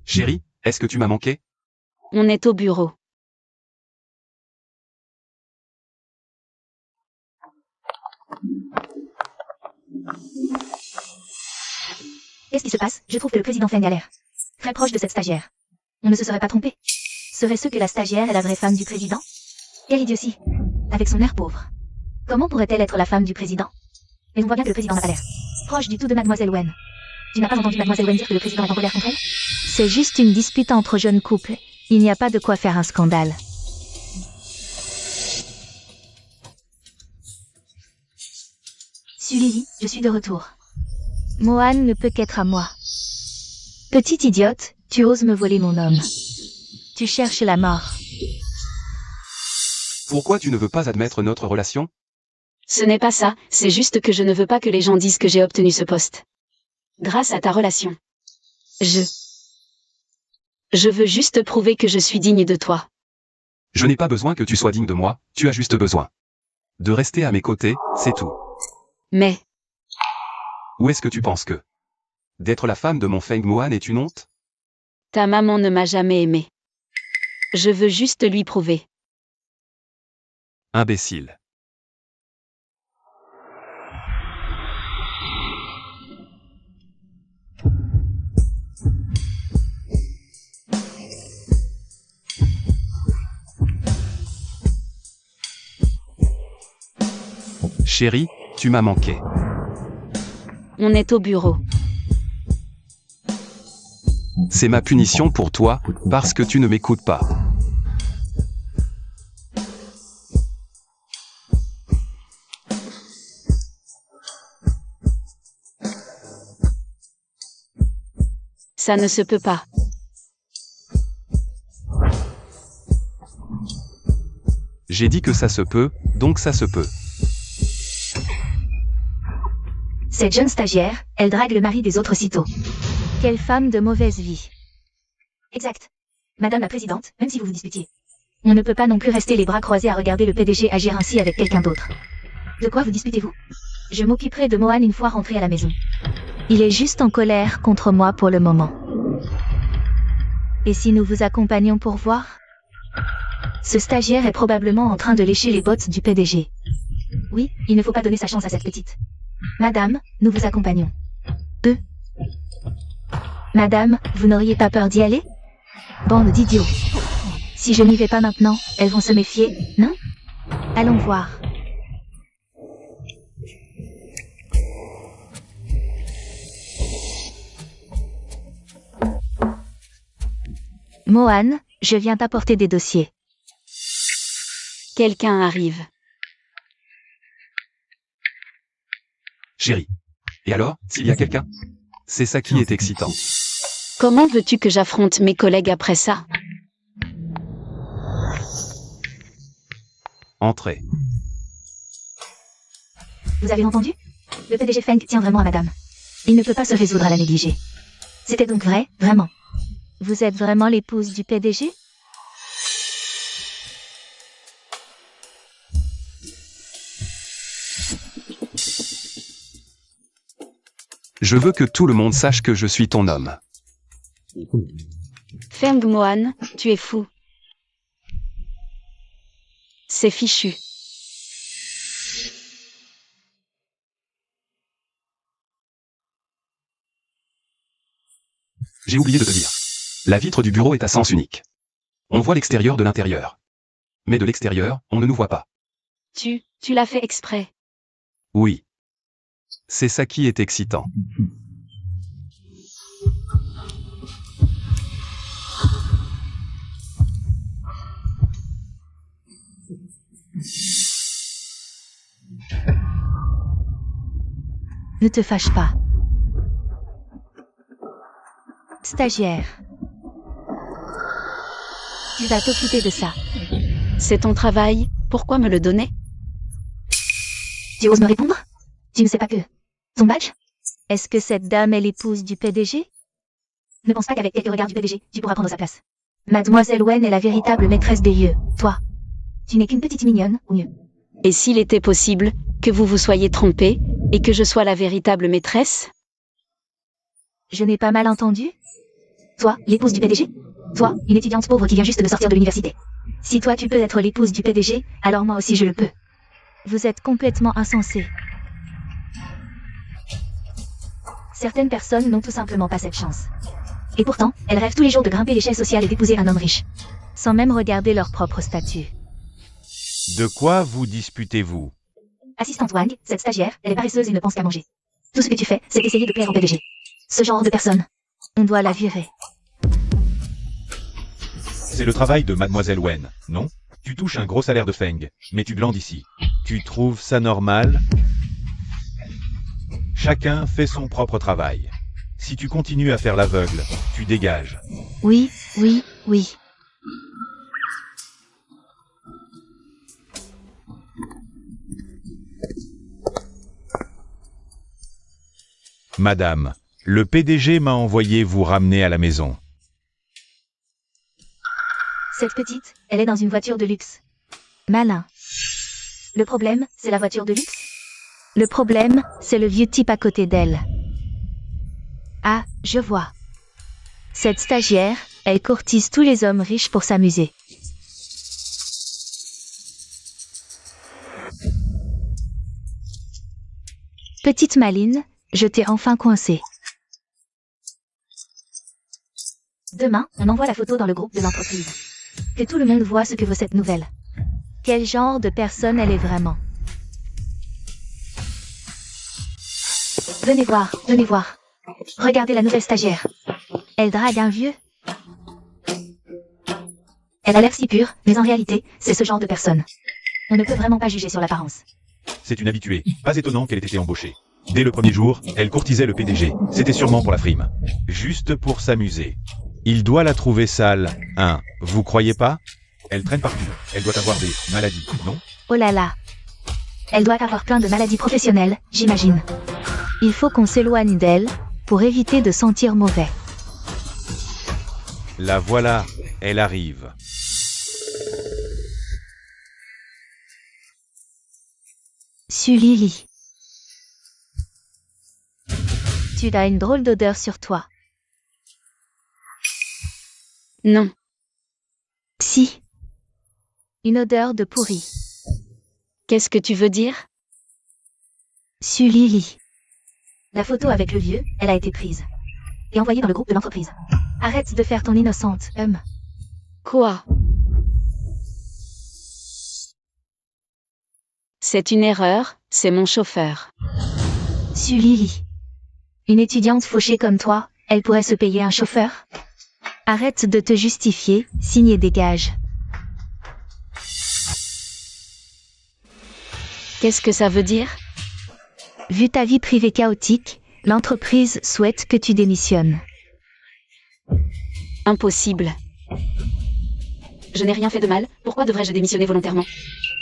Chérie, est-ce que tu m'as manqué? On est au bureau. Qu'est-ce qui se passe? Je trouve que le président Feng a l'air très proche de cette stagiaire. On ne se serait pas trompé. Serait-ce que la stagiaire est la vraie femme du président? Quelle idiotie. Avec son air pauvre. Comment pourrait-elle être la femme du président? Mais on voit bien que le président n'a pas l'air proche du tout de Mademoiselle Wen. Tu n'as pas entendu Mademoiselle Wen dire que le président est en colère contre elle? C'est juste une dispute entre jeunes couples. Il n'y a pas de quoi faire un scandale. Sully, je suis de retour. Mohan ne peut qu'être à moi. Petite idiote, tu oses me voler mon homme. Tu cherches la mort. Pourquoi tu ne veux pas admettre notre relation? Ce n'est pas ça, c'est juste que je ne veux pas que les gens disent que j'ai obtenu ce poste. Grâce à ta relation. Je veux juste prouver que je suis digne de toi. Je n'ai pas besoin que tu sois digne de moi, tu as juste besoin de rester à mes côtés, c'est tout. Mais, Où est-ce que tu penses que d'être la femme de mon Feng Mohan est une honte? ta maman ne m'a jamais aimé. Je veux juste lui prouver. Imbécile. Chérie, tu m'as manqué. On est au bureau. C'est ma punition pour toi, parce que tu ne m'écoutes pas. Ça ne se peut pas. J'ai dit que ça se peut, donc ça se peut. Cette jeune stagiaire, elle drague le mari des autres sitôt. Quelle femme de mauvaise vie. Exact. Madame la présidente, même si vous vous disputiez. On ne peut pas non plus rester les bras croisés à regarder le PDG agir ainsi avec quelqu'un d'autre. De quoi vous disputez-vous? Je m'occuperai de Mohan une fois rentré à la maison. Il est juste en colère contre moi pour le moment. Et si nous vous accompagnons pour voir? Ce stagiaire est probablement en train de lécher les bottes du PDG. Oui, il ne faut pas donner sa chance à cette petite. Madame, nous vous accompagnons. Madame, vous n'auriez pas peur d'y aller? Bande d'idiots. Si je n'y vais pas maintenant, elles vont se méfier, non? Allons voir. Mohan, je viens t'apporter des dossiers. Quelqu'un arrive. Chérie. Et alors, s'il y a quelqu'un? C'est ça qui est excitant. Comment veux-tu que j'affronte mes collègues après ça? Entrez. Vous avez entendu? Le PDG Feng tient vraiment à madame. Il ne peut pas se résoudre à la négliger. C'était donc vrai, vraiment. Vous êtes vraiment l'épouse du PDG? Je veux que tout le monde sache que je suis ton homme. Feng Mohan, tu es fou. C'est fichu. J'ai oublié de te dire. La vitre du bureau est à sens unique. On voit l'extérieur de l'intérieur. Mais de l'extérieur, on ne nous voit pas. Tu l'as fait exprès. Oui. C'est ça qui est excitant. Ne te fâche pas. Stagiaire. Tu vas t'occuper de ça. C'est ton travail, pourquoi me le donner? Tu oses me répondre? Tu ne sais pas que... Ton badge? Est-ce que cette dame est l'épouse du PDG? Ne pense pas qu'avec quelques regards du PDG, tu pourras prendre sa place. Mademoiselle Wen est la véritable maîtresse des lieux. Toi, tu n'es qu'une petite mignonne, ou mieux. Et s'il était possible que vous vous soyez trompé et que je sois la véritable maîtresse? Je n'ai pas mal entendu? Toi, l'épouse du PDG? Toi, une étudiante pauvre qui vient juste de sortir de l'université. Si toi tu peux être l'épouse du PDG, alors moi aussi je le peux. Vous êtes complètement insensé. Certaines personnes n'ont tout simplement pas cette chance. Et pourtant, elles rêvent tous les jours de grimper l'échelle sociale et d'épouser un homme riche. Sans même regarder leur propre statut. De quoi vous disputez-vous? Assistante Wang, cette stagiaire, elle est paresseuse et ne pense qu'à manger. Tout ce que tu fais, c'est essayer de plaire au PDG. Ce genre de personne. On doit la virer. C'est le travail de Mademoiselle Wen, non? Tu touches un gros salaire de Feng, mais tu glandes ici. Tu trouves ça normal? Chacun fait son propre travail. Si tu continues à faire l'aveugle, tu dégages. Oui, oui, oui. Madame, le PDG m'a envoyé vous ramener à la maison. Cette petite, elle est dans une voiture de luxe. Malin. Le problème, c'est la voiture de luxe? Le problème, c'est le vieux type à côté d'elle. Ah, je vois. Cette stagiaire, elle courtise tous les hommes riches pour s'amuser. Petite maline, je t'ai enfin coincée. Demain, on envoie la photo dans le groupe de l'entreprise. Que tout le monde voit ce que vaut cette nouvelle. Quel genre de personne elle est vraiment? Venez voir, venez voir. Regardez la nouvelle stagiaire. Elle drague un vieux. Elle a l'air si pure, mais en réalité, c'est ce genre de personne. On ne peut vraiment pas juger sur l'apparence. C'est une habituée, pas étonnant qu'elle ait été embauchée. Dès le premier jour, elle courtisait le PDG. C'était sûrement pour la frime. Juste pour s'amuser. Il doit la trouver sale, hein, vous croyez pas? Elle traîne partout. Elle doit avoir des maladies, non? Oh là là. Elle doit avoir plein de maladies professionnelles, j'imagine. Il faut qu'on s'éloigne d'elle, pour éviter de sentir mauvais. La voilà, elle arrive. Sulili. Tu as une drôle d'odeur sur toi. Non. Si. Une odeur de pourri. Qu'est-ce que tu veux dire? Sulili. La photo avec le vieux, elle a été prise. Et envoyée dans le groupe de l'entreprise. Arrête de faire ton innocente, Quoi? C'est une erreur, c'est mon chauffeur. Sulili. Une étudiante fauchée comme toi, elle pourrait se payer un chauffeur? Arrête de te justifier, signe et dégage. Qu'est-ce que ça veut dire? Vu ta vie privée chaotique, l'entreprise souhaite que tu démissionnes. Impossible. Je n'ai rien fait de mal, pourquoi devrais-je démissionner volontairement?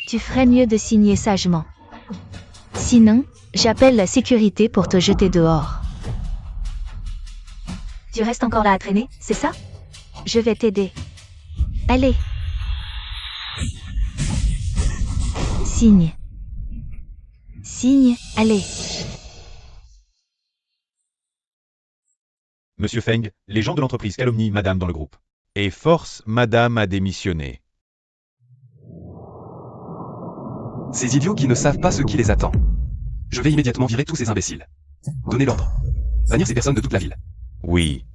Tu ferais mieux de signer sagement. Sinon, j'appelle la sécurité pour te jeter dehors. Tu restes encore là à traîner, c'est ça? Je vais t'aider. Allez. Signe. Signe, allez. Monsieur Feng, les gens de l'entreprise calomnient madame dans le groupe. Et force madame à démissionner. Ces idiots qui ne savent pas ce qui les attend. Je vais immédiatement virer tous ces imbéciles. Donnez l'ordre. Bannir ces personnes de toute la ville. Oui.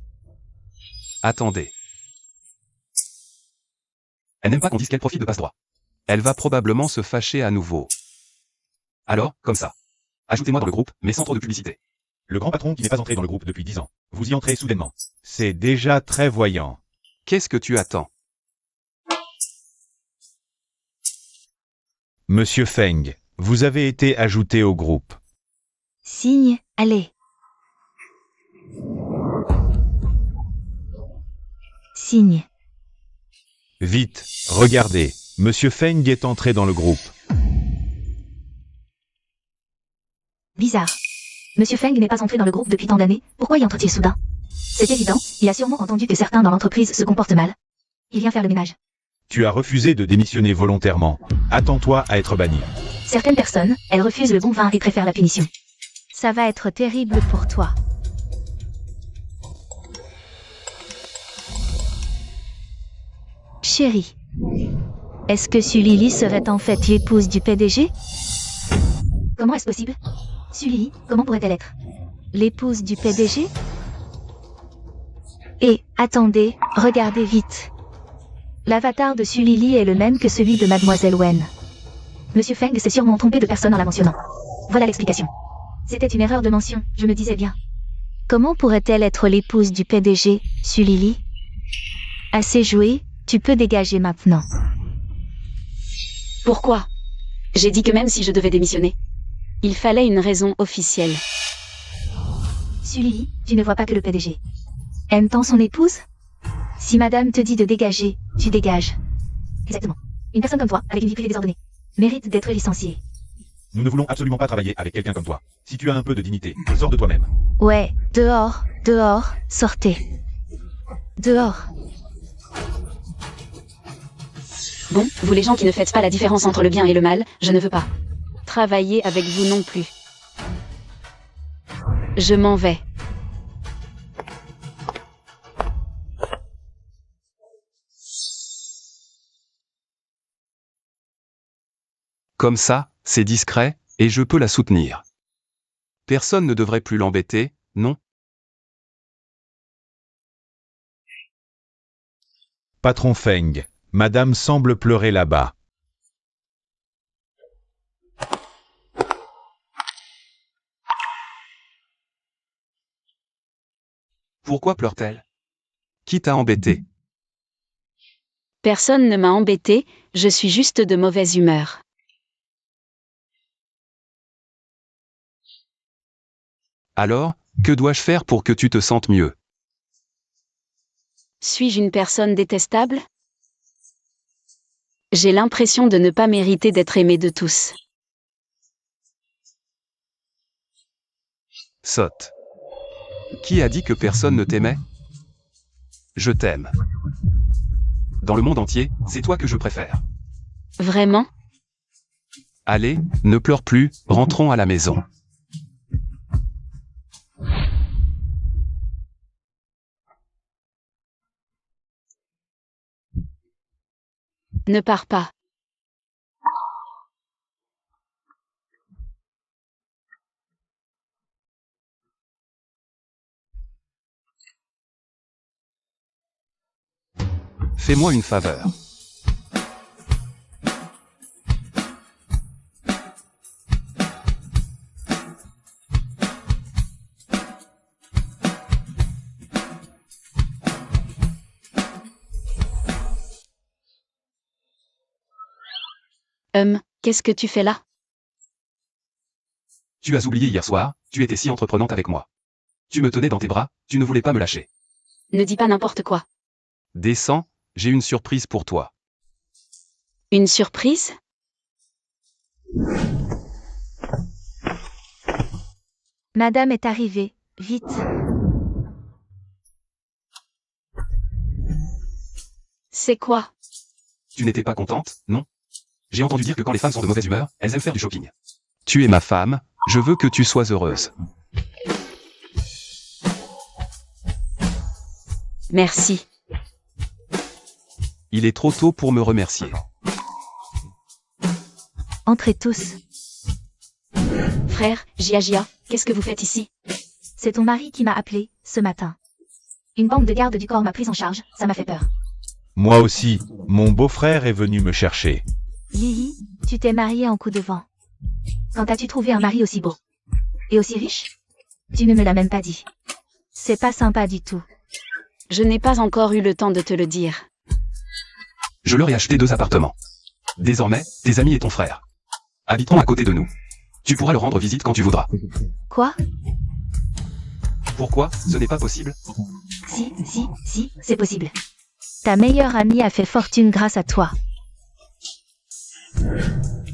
Attendez. Elle n'aime pas qu'on dise qu'elle profite de passe-droit. Elle va probablement se fâcher à nouveau. Alors, comme ça. Ajoutez-moi dans le groupe, mais sans trop de publicité. Le grand patron qui n'est pas entré dans le groupe depuis 10 ans. Vous y entrez soudainement. C'est déjà très voyant. Qu'est-ce que tu attends? Monsieur Feng, vous avez été ajouté au groupe. Signe, allez. Signe. Vite, regardez, Monsieur Feng est entré dans le groupe. Bizarre. Monsieur Feng n'est pas entré dans le groupe depuis tant d'années, pourquoi y entre-t-il soudain? C'est évident, il a sûrement entendu que certains dans l'entreprise se comportent mal. Il vient faire le ménage. Tu as refusé de démissionner volontairement. Attends-toi à être banni. Certaines personnes, elles refusent le bon vin et préfèrent la punition. Ça va être terrible pour toi. Chérie, est-ce que Sulili serait en fait l'épouse du PDG? Comment est-ce possible? Sulili, comment pourrait-elle être l'épouse du PDG? Et, attendez, regardez vite. L'avatar de Sulili est le même que celui de Mademoiselle Wen. Monsieur Feng s'est sûrement trompé de personne en la mentionnant. Voilà l'explication. C'était une erreur de mention, je me disais bien. Comment pourrait-elle être l'épouse du PDG, Sulili? Assez joué, tu peux dégager maintenant. Pourquoi? J'ai dit que même si je devais démissionner, il fallait une raison officielle. Sulili, tu ne vois pas que le PDG aime tant son épouse? Si madame te dit de dégager, tu dégages. Exactement. Une personne comme toi, avec une vie privée désordonnée, mérite d'être licenciée. Nous ne voulons absolument pas travailler avec quelqu'un comme toi. Si tu as un peu de dignité, sors de toi-même. Ouais, dehors, dehors, sortez. Dehors. Bon, vous les gens qui ne faites pas la différence entre le bien et le mal, je ne veux pas travailler avec vous non plus. Je m'en vais. Comme ça, c'est discret, et je peux la soutenir. Personne ne devrait plus l'embêter, non? Patron Feng, Madame semble pleurer là-bas. Pourquoi pleure-t-elle? Qui t'a embêté? Personne ne m'a embêté, je suis juste de mauvaise humeur. Alors, que dois-je faire pour que tu te sentes mieux? Suis-je une personne détestable? J'ai l'impression de ne pas mériter d'être aimée de tous. Sotte. Qui a dit que personne ne t'aimait? Je t'aime. Dans le monde entier, c'est toi que je préfère. Vraiment? Allez, ne pleure plus, rentrons à la maison. Ne pars pas. Fais-moi une faveur. Qu'est-ce que tu fais là? Tu as oublié hier soir, tu étais si entreprenante avec moi. Tu me tenais dans tes bras, tu ne voulais pas me lâcher. Ne dis pas n'importe quoi. Descends, j'ai une surprise pour toi. Une surprise? Madame est arrivée, vite. C'est quoi? Tu n'étais pas contente, non? J'ai entendu dire que quand les femmes sont de mauvaise humeur, elles aiment faire du shopping. Tu es ma femme, je veux que tu sois heureuse. Merci. Il est trop tôt pour me remercier. Entrez tous. Frère, Gia, qu'est-ce que vous faites ici? C'est ton mari qui m'a appelé, ce matin. Une bande de gardes du corps m'a prise en charge, ça m'a fait peur. Moi aussi, mon beau-frère est venu me chercher. Lily, tu t'es mariée en coup de vent. Quand as-tu trouvé un mari aussi beau? Et aussi riche? Tu ne me l'as même pas dit. C'est pas sympa du tout. Je n'ai pas encore eu le temps de te le dire. Je leur ai acheté 2 appartements. Désormais, tes amis et ton frère habiteront à côté de nous. Tu pourras leur rendre visite quand tu voudras. Quoi? Pourquoi? Ce n'est pas possible. Si, c'est possible. Ta meilleure amie a fait fortune grâce à toi.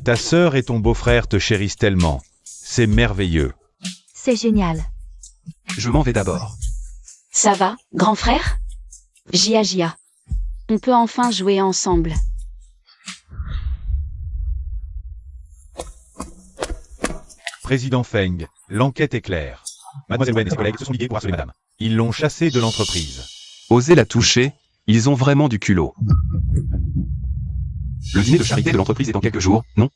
Ta sœur et ton beau-frère te chérissent tellement. C'est merveilleux. C'est génial. Je m'en vais d'abord. Ça va, grand frère? Jia. On peut enfin jouer ensemble. Président Feng, l'enquête est claire. Mademoiselle Wen et ses collègues se sont ligués pour harceler madame. Ils l'ont chassée de l'entreprise. Osez la toucher, ils ont vraiment du culot. Le dîner de charité de l'entreprise est dans quelques jours, non?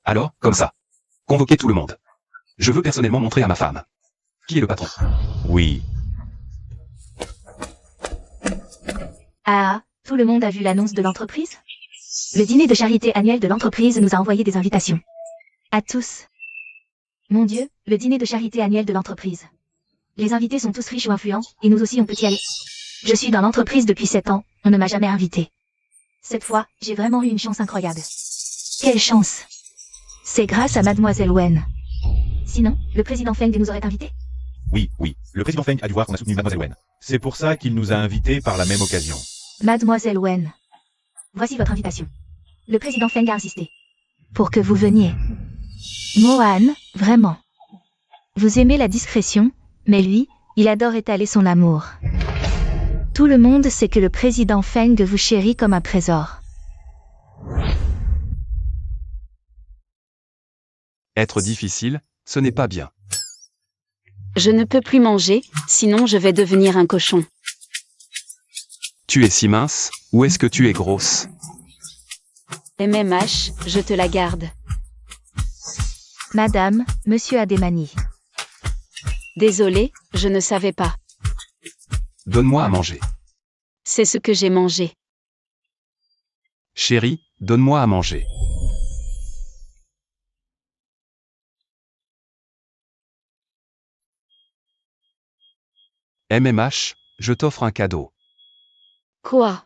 Alors, comme ça. Convoquez tout le monde. Je veux personnellement montrer à ma femme. Qui est le patron? Oui. Ah, tout le monde a vu l'annonce de l'entreprise? Le dîner de charité annuel de l'entreprise nous a envoyé des invitations. À tous. Mon Dieu, le dîner de charité annuel de l'entreprise. Les invités sont tous riches ou influents, et nous aussi on peut y aller. Je suis dans l'entreprise depuis 7 ans, on ne m'a jamais invité. Cette fois, j'ai vraiment eu une chance incroyable. Quelle chance! C'est grâce à Mademoiselle Wen. Sinon, le président Feng nous aurait invités? Oui. Le président Feng a dû voir qu'on a soutenu Mademoiselle Wen. C'est pour ça qu'il nous a invités par la même occasion. Mademoiselle Wen. Voici votre invitation. Le président Feng a insisté. Pour que vous veniez. Mohan, vraiment. Vous aimez la discrétion, mais lui, il adore étaler son amour. Tout le monde sait que le président Feng vous chérit comme un trésor. Être difficile, ce n'est pas bien. Je ne peux plus manger, sinon je vais devenir un cochon. Tu es si mince, ou est-ce que tu es grosse? MMH, je te la garde. Madame, monsieur a des manies. Désolé, je ne savais pas. Donne-moi à manger. C'est ce que j'ai mangé. Chérie, donne-moi à manger. MMH, je t'offre un cadeau. Quoi?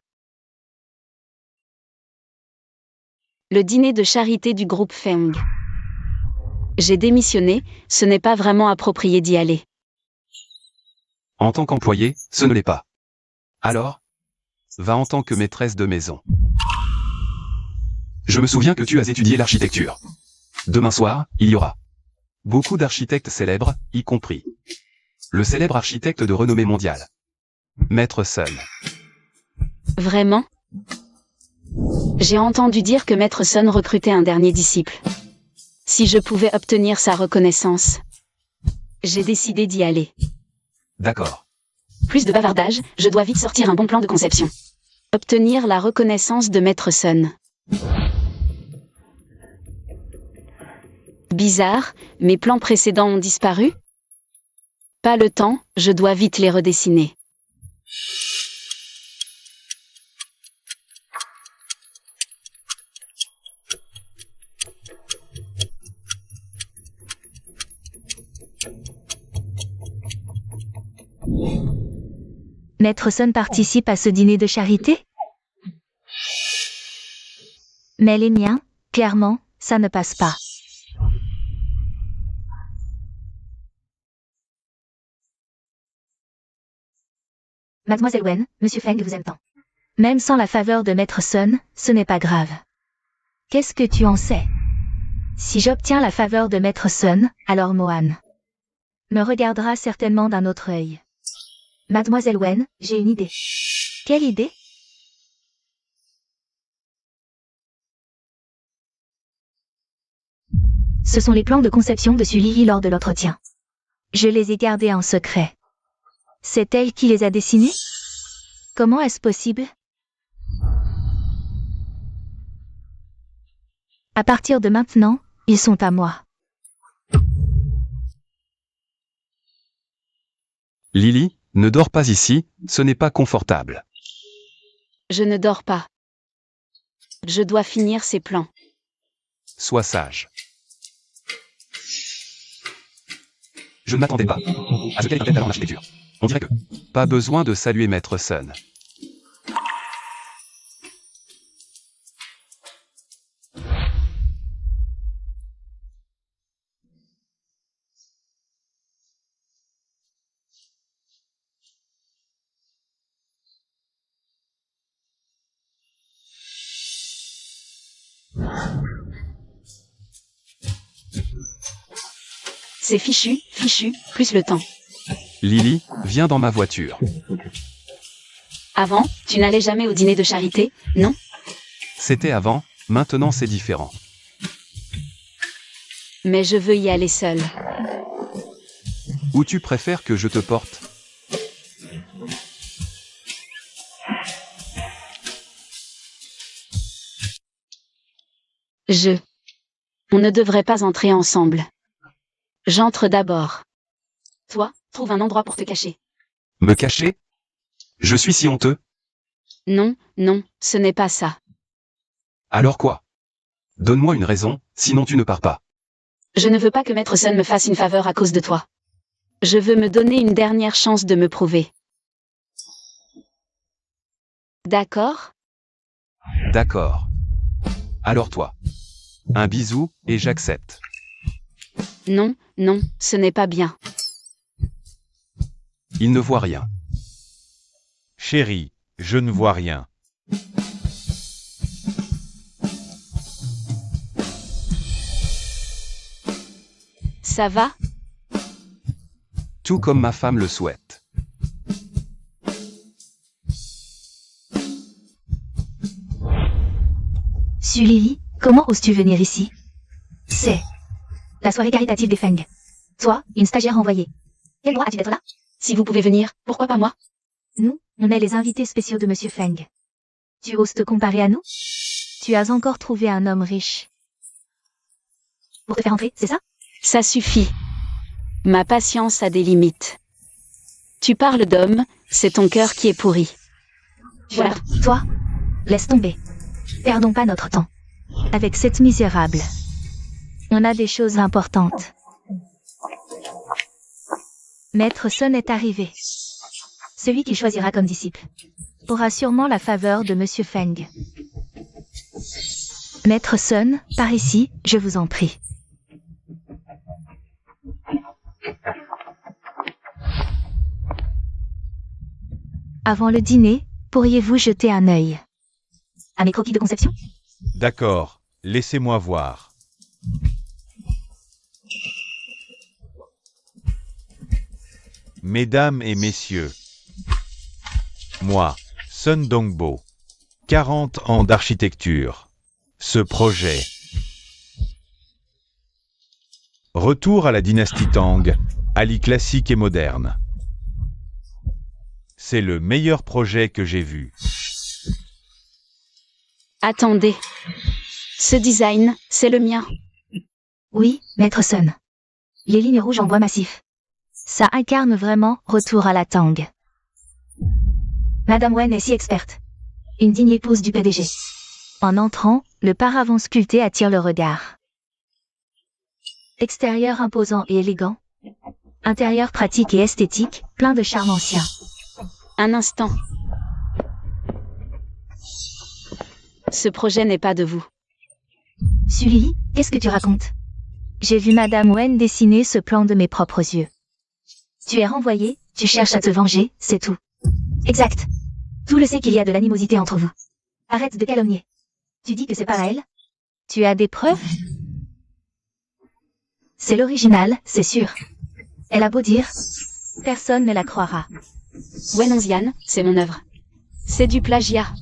Le dîner de charité du groupe Feng. J'ai démissionné, ce n'est pas vraiment approprié d'y aller. En tant qu'employé, ce ne l'est pas. Alors? Va en tant que maîtresse de maison. Je me souviens que tu as étudié l'architecture. Demain soir, il y aura beaucoup d'architectes célèbres, y compris le célèbre architecte de renommée mondiale, Maître Sun. Vraiment? J'ai entendu dire que Maître Sun recrutait un dernier disciple. Si je pouvais obtenir sa reconnaissance. J'ai décidé d'y aller. D'accord. Plus de bavardage, je dois vite sortir un bon plan de conception. Obtenir la reconnaissance de Maître Sun. Bizarre, mes plans précédents ont disparu? Pas le temps, je dois vite les redessiner. Maître Sun participe à ce dîner de charité? Mais les miens, clairement, ça ne passe pas. Mademoiselle Wen, Monsieur Feng vous aime tant. Même sans la faveur de Maître Sun, ce n'est pas grave. Qu'est-ce que tu en sais? Si j'obtiens la faveur de Maître Sun, alors Mohan me regardera certainement d'un autre œil. Mademoiselle Wen, j'ai une idée. Quelle idée? Ce sont les plans de conception de Sully lors de l'entretien. Je les ai gardés en secret. C'est elle qui les a dessinés? Comment est-ce possible? À partir de maintenant, ils sont à moi. Lily, ne dors pas ici, ce n'est pas confortable. Je ne dors pas. Je dois finir ces plans. Sois sage. Je ne m'attendais pas à ce qu'elle ait un tel talent en architecture. On dirait que... Pas besoin de saluer Maître Sun. C'est fichu, plus le temps. Lily, viens dans ma voiture. Avant, tu n'allais jamais au dîner de charité, non? C'était avant, maintenant c'est différent. Mais je veux y aller seule. Ou tu préfères que je te porte? On ne devrait pas entrer ensemble. J'entre d'abord. Toi, trouve un endroit pour te cacher. Me cacher? Je suis si honteux. Non, ce n'est pas ça. Alors quoi? Donne-moi une raison, sinon tu ne pars pas. Je ne veux pas que Maître Sun me fasse une faveur à cause de toi. Je veux me donner une dernière chance de me prouver. D'accord? D'accord. Alors toi. Un bisou, et j'accepte. Non, ce n'est pas bien. Il ne voit rien. Chérie, je ne vois rien. Ça va? Tout comme ma femme le souhaite. Lily, comment oses-tu venir ici? C'est la soirée caritative des Feng. Toi, une stagiaire envoyée. Quel droit as-tu d'être là? Si vous pouvez venir, pourquoi pas moi? Nous, on est les invités spéciaux de Monsieur Feng. Tu oses te comparer à nous? Tu as encore trouvé un homme riche. Pour te faire entrer, c'est ça? Ça suffit. Ma patience a des limites. Tu parles d'homme, c'est ton cœur qui est pourri. Voilà, toi, laisse tomber. Perdons pas notre temps. Avec cette misérable, on a des choses importantes. Maître Sun est arrivé. Celui qu'il choisira comme disciple aura sûrement la faveur de Monsieur Feng. Maître Sun, par ici, je vous en prie. Avant le dîner, pourriez-vous jeter un œil à mes croquis de conception? D'accord, laissez-moi voir. Mesdames et messieurs, moi, Sun Dongbo, 40 ans d'architecture. Ce projet. Retour à la dynastie Tang, Ali classique et moderne. C'est le meilleur projet que j'ai vu. Attendez. Ce design, c'est le mien. Oui, Maître Sun. Les lignes rouges en bois massif. Ça incarne vraiment retour à la Tang. Madame Wen est si experte. Une digne épouse du PDG. En entrant, le paravent sculpté attire le regard. Extérieur imposant et élégant. Intérieur pratique et esthétique, plein de charme ancien. Un instant. Ce projet n'est pas de vous. Sully, qu'est-ce que tu racontes? J'ai vu Madame Wen dessiner ce plan de mes propres yeux. Tu es renvoyé, tu cherches à te venger, c'est tout. Exact. Tout le sait qu'il y a de l'animosité entre vous. Arrête de calomnier. Tu dis que c'est pas à elle? Tu as des preuves? C'est l'original, c'est sûr. Elle a beau dire, personne ne la croira. Wenonzian, c'est mon œuvre. C'est du plagiat.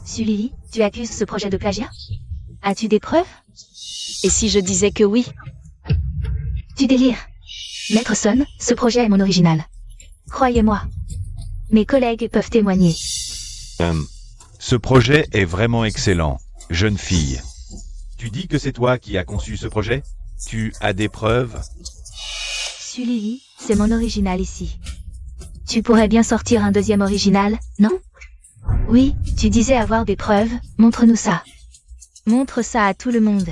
Sully, tu accuses ce projet de plagiat? As-tu des preuves? Et si je disais que oui? Tu délires. Maître Sun, ce projet est mon original. Croyez-moi. Mes collègues peuvent témoigner. Ce projet est vraiment excellent, jeune fille. Tu dis que c'est toi qui as conçu ce projet? Tu as des preuves? Sully, c'est mon original ici. Tu pourrais bien sortir un deuxième original, non? Oui, tu disais avoir des preuves, montre-nous ça. Montre ça à tout le monde.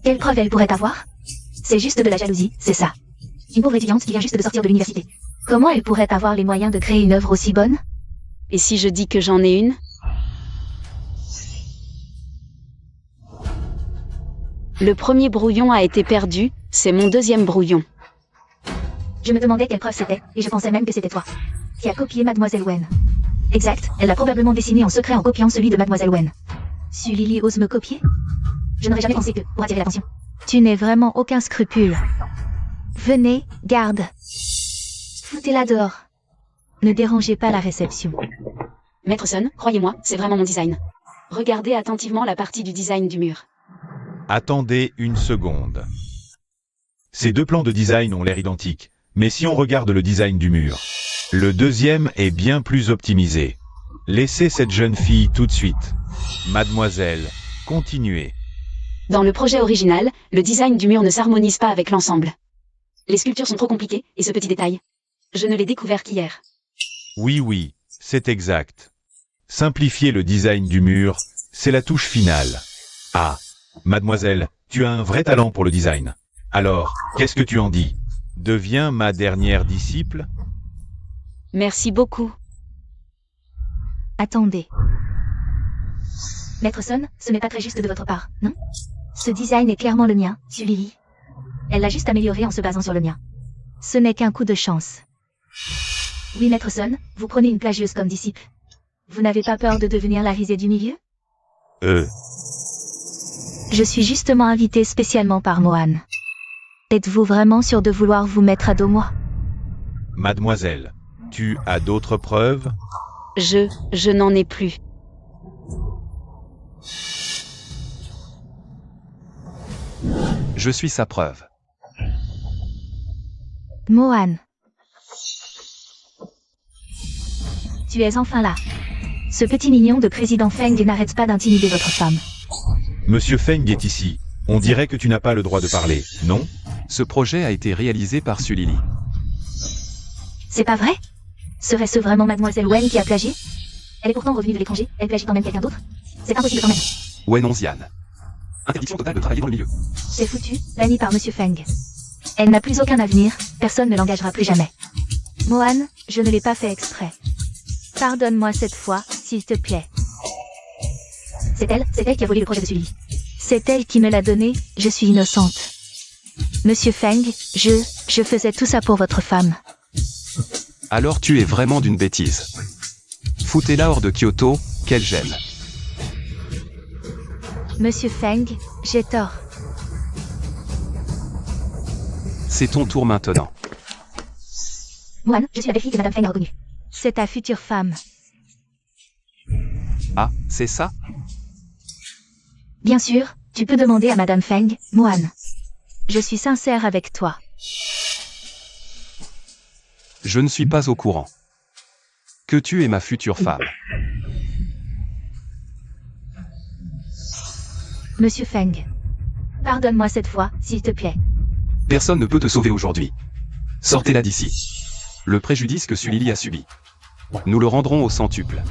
Quelle preuve elle pourrait avoir? C'est juste de la jalousie, c'est ça. Une pauvre étudiante qui vient juste de sortir de l'université. Comment elle pourrait avoir les moyens de créer une œuvre aussi bonne? Et si je dis que j'en ai une? Le premier brouillon a été perdu, c'est mon deuxième brouillon. Je me demandais quelle preuve c'était, et je pensais même que c'était toi qui a copié Mademoiselle Wen. Exact, elle l'a probablement dessiné en secret en copiant celui de Mademoiselle Wen. Sully ose me copier? Je n'aurais jamais pensé que, pour attirer l'attention. Tu n'es vraiment aucun scrupule. Venez, garde. Foutez-la dehors. Ne dérangez pas la réception. Maître Sun, croyez-moi, c'est vraiment mon design. Regardez attentivement la partie du design du mur. Attendez une seconde. Ces deux plans de design ont l'air identiques, mais si on regarde le design du mur, le deuxième est bien plus optimisé. Laissez cette jeune fille tout de suite. Mademoiselle, continuez. Dans le projet original, le design du mur ne s'harmonise pas avec l'ensemble. Les sculptures sont trop compliquées, et ce petit détail, je ne l'ai découvert qu'hier. Oui, c'est exact. Simplifier le design du mur, c'est la touche finale. Ah, mademoiselle, tu as un vrai talent pour le design. Alors, qu'est-ce que tu en dis? Deviens ma dernière disciple? Merci beaucoup. Attendez. Maître Sun, ce n'est pas très juste de votre part, non? Ce design est clairement le mien, Sully. Elle l'a juste amélioré en se basant sur le mien. Ce n'est qu'un coup de chance. Oui, Maître Sun, vous prenez une plagieuse comme disciple. Vous n'avez pas peur de devenir la risée du milieu? Je suis justement invité spécialement par Mohan. Êtes-vous vraiment sûr de vouloir vous mettre à dos moi? Mademoiselle, tu as d'autres preuves? Je n'en ai plus. Je suis sa preuve. Mohan. Tu es enfin là. Ce petit mignon de président Feng n'arrête pas d'intimider votre femme. Monsieur Feng est ici. On dirait que tu n'as pas le droit de parler, non? Ce projet a été réalisé par Sully. C'est pas vrai? Serait-ce vraiment Mademoiselle Wen qui a plagié? Elle est pourtant revenue de l'étranger, elle plagie quand même quelqu'un d'autre? C'est impossible quand même. Wen Onzian. Interdiction totale de travailler dans le milieu. C'est foutu, bannie par Monsieur Feng. Elle n'a plus aucun avenir, personne ne l'engagera plus jamais. Mohan, je ne l'ai pas fait exprès. Pardonne-moi cette fois, s'il te plaît. C'est elle qui a volé le projet de Sully. C'est elle qui me l'a donné, je suis innocente. Monsieur Feng, je faisais tout ça pour votre femme. Alors tu es vraiment d'une bêtise. Foutez-la hors de Kyoto, qu'elle gêne. Monsieur Feng, j'ai tort. C'est ton tour maintenant. Mohan, je suis la belle-fille que Madame Feng a reconnue. C'est ta future femme. Ah, c'est ça? Bien sûr, tu peux demander à Madame Feng, Mohan. Je suis sincère avec toi. Je ne suis pas au courant. Que tu es ma future femme. Monsieur Feng. Pardonne-moi cette fois, s'il te plaît. Personne ne peut te sauver aujourd'hui. Sortez-la d'ici. Le préjudice que Sully a subi. Nous le rendrons au centuple.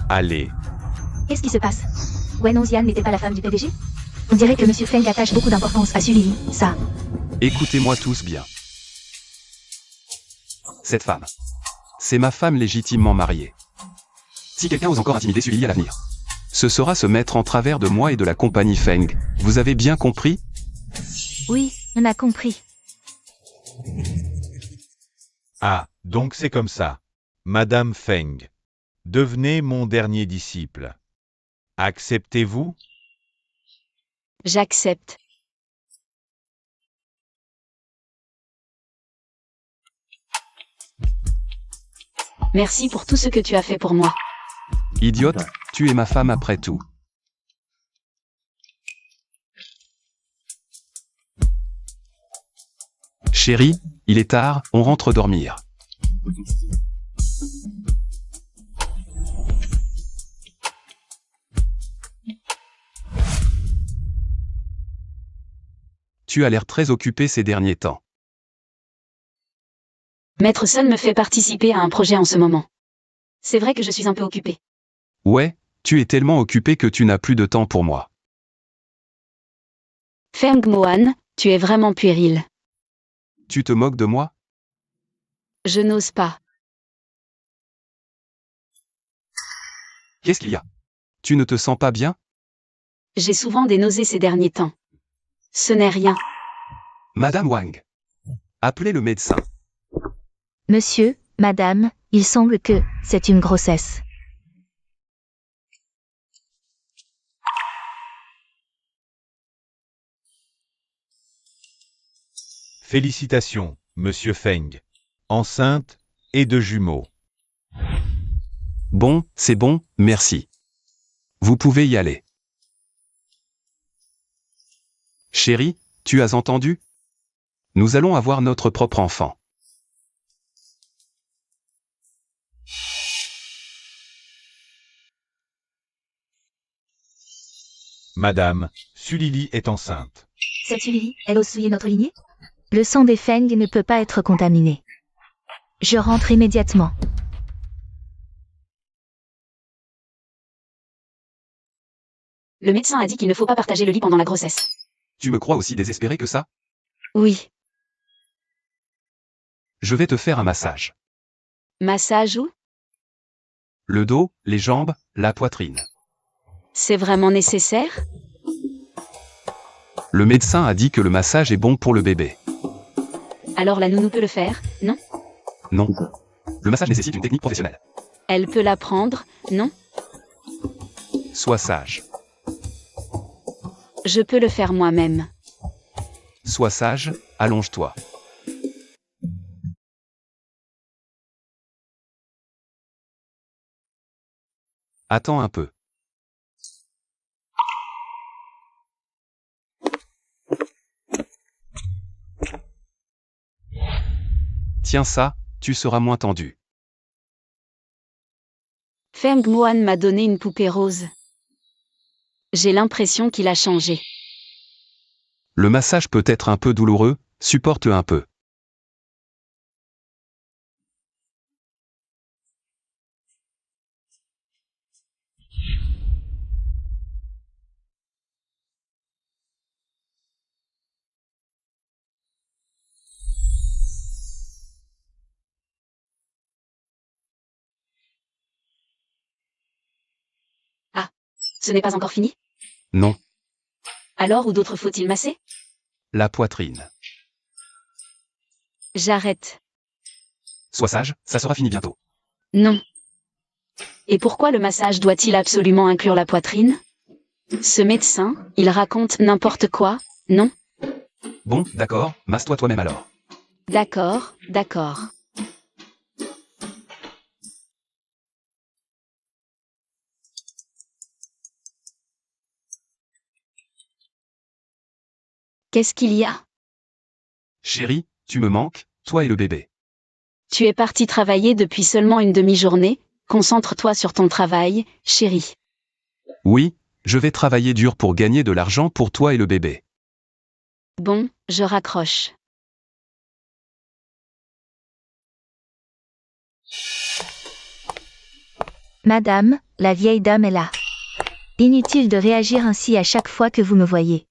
Allez. Qu'est-ce qui se passe? Wen Onzian n'était pas la femme du PDG? On dirait que Monsieur Feng attache beaucoup d'importance à Sully, ça. Écoutez-moi tous bien. Cette femme. C'est ma femme légitimement mariée. Si quelqu'un ose encore intimider Sully à l'avenir, ce sera se mettre en travers de moi et de la compagnie Feng. Vous avez bien compris? Oui, on a compris. Ah, donc c'est comme ça. Madame Feng. Devenez mon dernier disciple. Acceptez-vous? J'accepte. Merci pour tout ce que tu as fait pour moi. Idiote, tu es ma femme après tout. Chérie, il est tard, on rentre dormir. Tu as l'air très occupé ces derniers temps. Maître Sun me fait participer à un projet en ce moment. C'est vrai que je suis un peu occupée. Ouais, tu es tellement occupé que tu n'as plus de temps pour moi. Feng Mohan, tu es vraiment puéril. Tu te moques de moi? Je n'ose pas. Qu'est-ce qu'il y a? Tu ne te sens pas bien? J'ai souvent des nausées ces derniers temps. Ce n'est rien. Madame Wang. Appelez le médecin. Monsieur, madame, il semble que c'est une grossesse. Félicitations, Monsieur Feng. Enceinte et de jumeaux. Bon, c'est bon, merci. Vous pouvez y aller. Chérie, tu as entendu? Nous allons avoir notre propre enfant. Madame, Sulili est enceinte. Cette Sulili, elle ose souiller notre lignée? Le sang des Feng ne peut pas être contaminé. Je rentre immédiatement. Le médecin a dit qu'il ne faut pas partager le lit pendant la grossesse. Tu me crois aussi désespéré que ça? Oui. Je vais te faire un massage. Massage où? Le dos, les jambes, la poitrine. C'est vraiment nécessaire? Le médecin a dit que le massage est bon pour le bébé. Alors la nounou peut le faire, non? Non. Le massage nécessite une technique professionnelle. Elle peut l'apprendre, non? Sois sage. Je peux le faire moi-même. Sois sage, allonge-toi. Attends un peu. Tiens ça, tu seras moins tendu. Feng Mohan m'a donné une poupée rose. J'ai l'impression qu'il a changé. Le massage peut être un peu douloureux, supporte un peu. Ce n'est pas encore fini? Non, Alors où d'autres faut-il masser? la poitrine. J'arrête. Sois sage, ça sera fini bientôt. Non. Et pourquoi le massage doit-il absolument inclure la poitrine? Ce médecin, il raconte n'importe quoi, non? Bon, d'accord, masse-toi toi-même alors. D'accord, d'accord. Qu'est-ce qu'il y a? Chérie, tu me manques, toi et le bébé. Tu es parti travailler depuis seulement une demi-journée, concentre-toi sur ton travail, chérie. Oui, je vais travailler dur pour gagner de l'argent pour toi et le bébé. Bon, je raccroche. Madame, la vieille dame est là. Inutile de réagir ainsi à chaque fois que vous me voyez.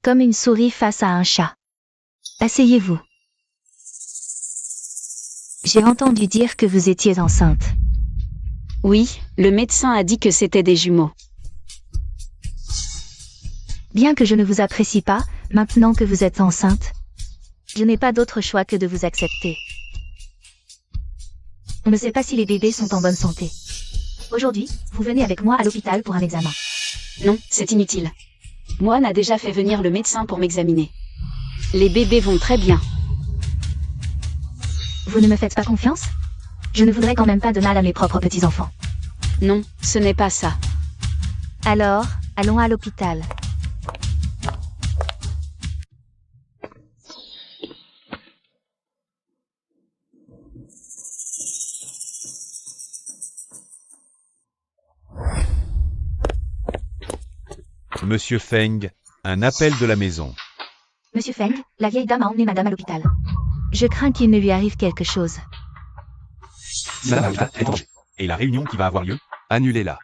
Comme une souris face à un chat. Asseyez-vous. J'ai entendu dire que vous étiez enceinte. Oui, le médecin a dit que c'était des jumeaux. Bien que je ne vous apprécie pas, maintenant que vous êtes enceinte, je n'ai pas d'autre choix que de vous accepter. On ne sait pas si les bébés sont en bonne santé. Aujourd'hui, vous venez avec moi à l'hôpital pour un examen. Non, c'est inutile. Mohan a déjà fait venir le médecin pour m'examiner. Les bébés vont très bien. Vous ne me faites pas confiance? Je ne voudrais quand même pas de mal à mes propres petits-enfants. Non, ce n'est pas ça. Alors, allons à l'hôpital. Monsieur Feng, un appel de la maison. Monsieur Feng, la vieille dame a emmené madame à l'hôpital. Je crains qu'il ne lui arrive quelque chose. Madame Alta est en danger. Et la réunion qui va avoir lieu? Annulez-la.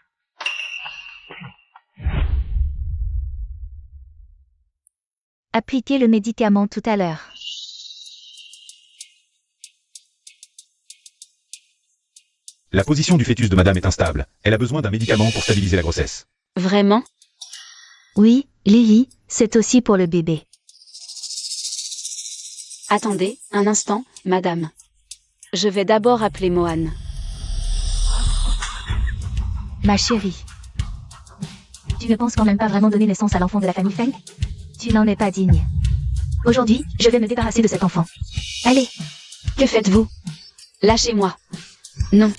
Appliquez le médicament tout à l'heure. La position du fœtus de madame est instable. Elle a besoin d'un médicament pour stabiliser la grossesse. Vraiment? Oui, Lily, c'est aussi pour le bébé. Attendez, un instant, madame. Je vais d'abord appeler Mohan. Ma chérie. Tu ne penses quand même pas vraiment donner naissance à l'enfant de la famille Feng? Tu n'en es pas digne. Aujourd'hui, je vais me débarrasser de cet enfant. Allez. Que faites-vous? Lâchez-moi. Non.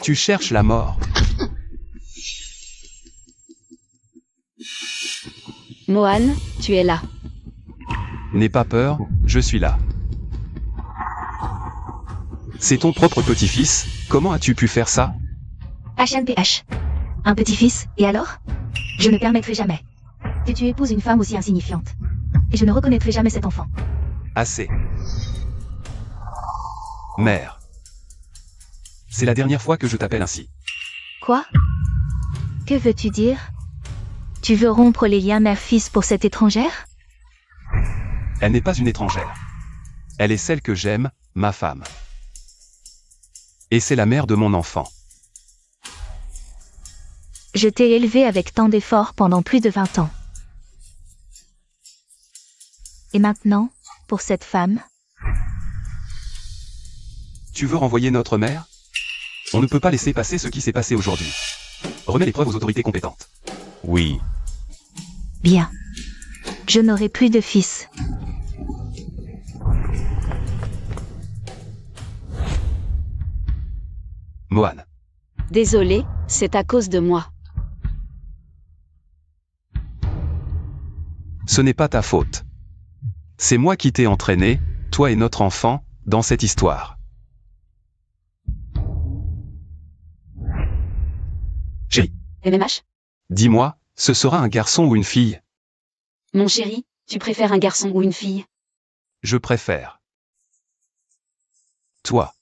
Tu cherches la mort. Mohan, tu es là. N'aie pas peur, je suis là. C'est ton propre petit-fils, comment as-tu pu faire ça? HNPH. Un petit-fils, et alors? Je ne permettrai jamais que tu épouses une femme aussi insignifiante. Et je ne reconnaîtrai jamais cet enfant. Assez. Mère. C'est la dernière fois que je t'appelle ainsi. Quoi? Que veux-tu dire? Tu veux rompre les liens mère-fils pour cette étrangère? Elle n'est pas une étrangère. Elle est celle que j'aime, ma femme. Et c'est la mère de mon enfant. Je t'ai élevé avec tant d'efforts pendant plus de 20 ans. Et maintenant, pour cette femme? Tu veux renvoyer notre mère? On ne peut pas laisser passer ce qui s'est passé aujourd'hui. Remets les preuves aux autorités compétentes. Oui. Bien. Je n'aurai plus de fils. Mohan. Désolé, c'est à cause de moi. Ce n'est pas ta faute. C'est moi qui t'ai entraîné, toi et notre enfant, dans cette histoire. Chérie, MMH? dis-moi, ce sera un garçon ou une fille? Mon chéri, tu préfères un garçon ou une fille? Je préfère. Toi.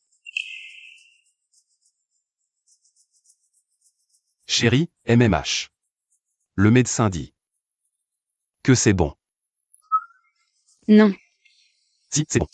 Chérie, MMH. Le médecin dit que c'est bon. Non. Si, c'est bon.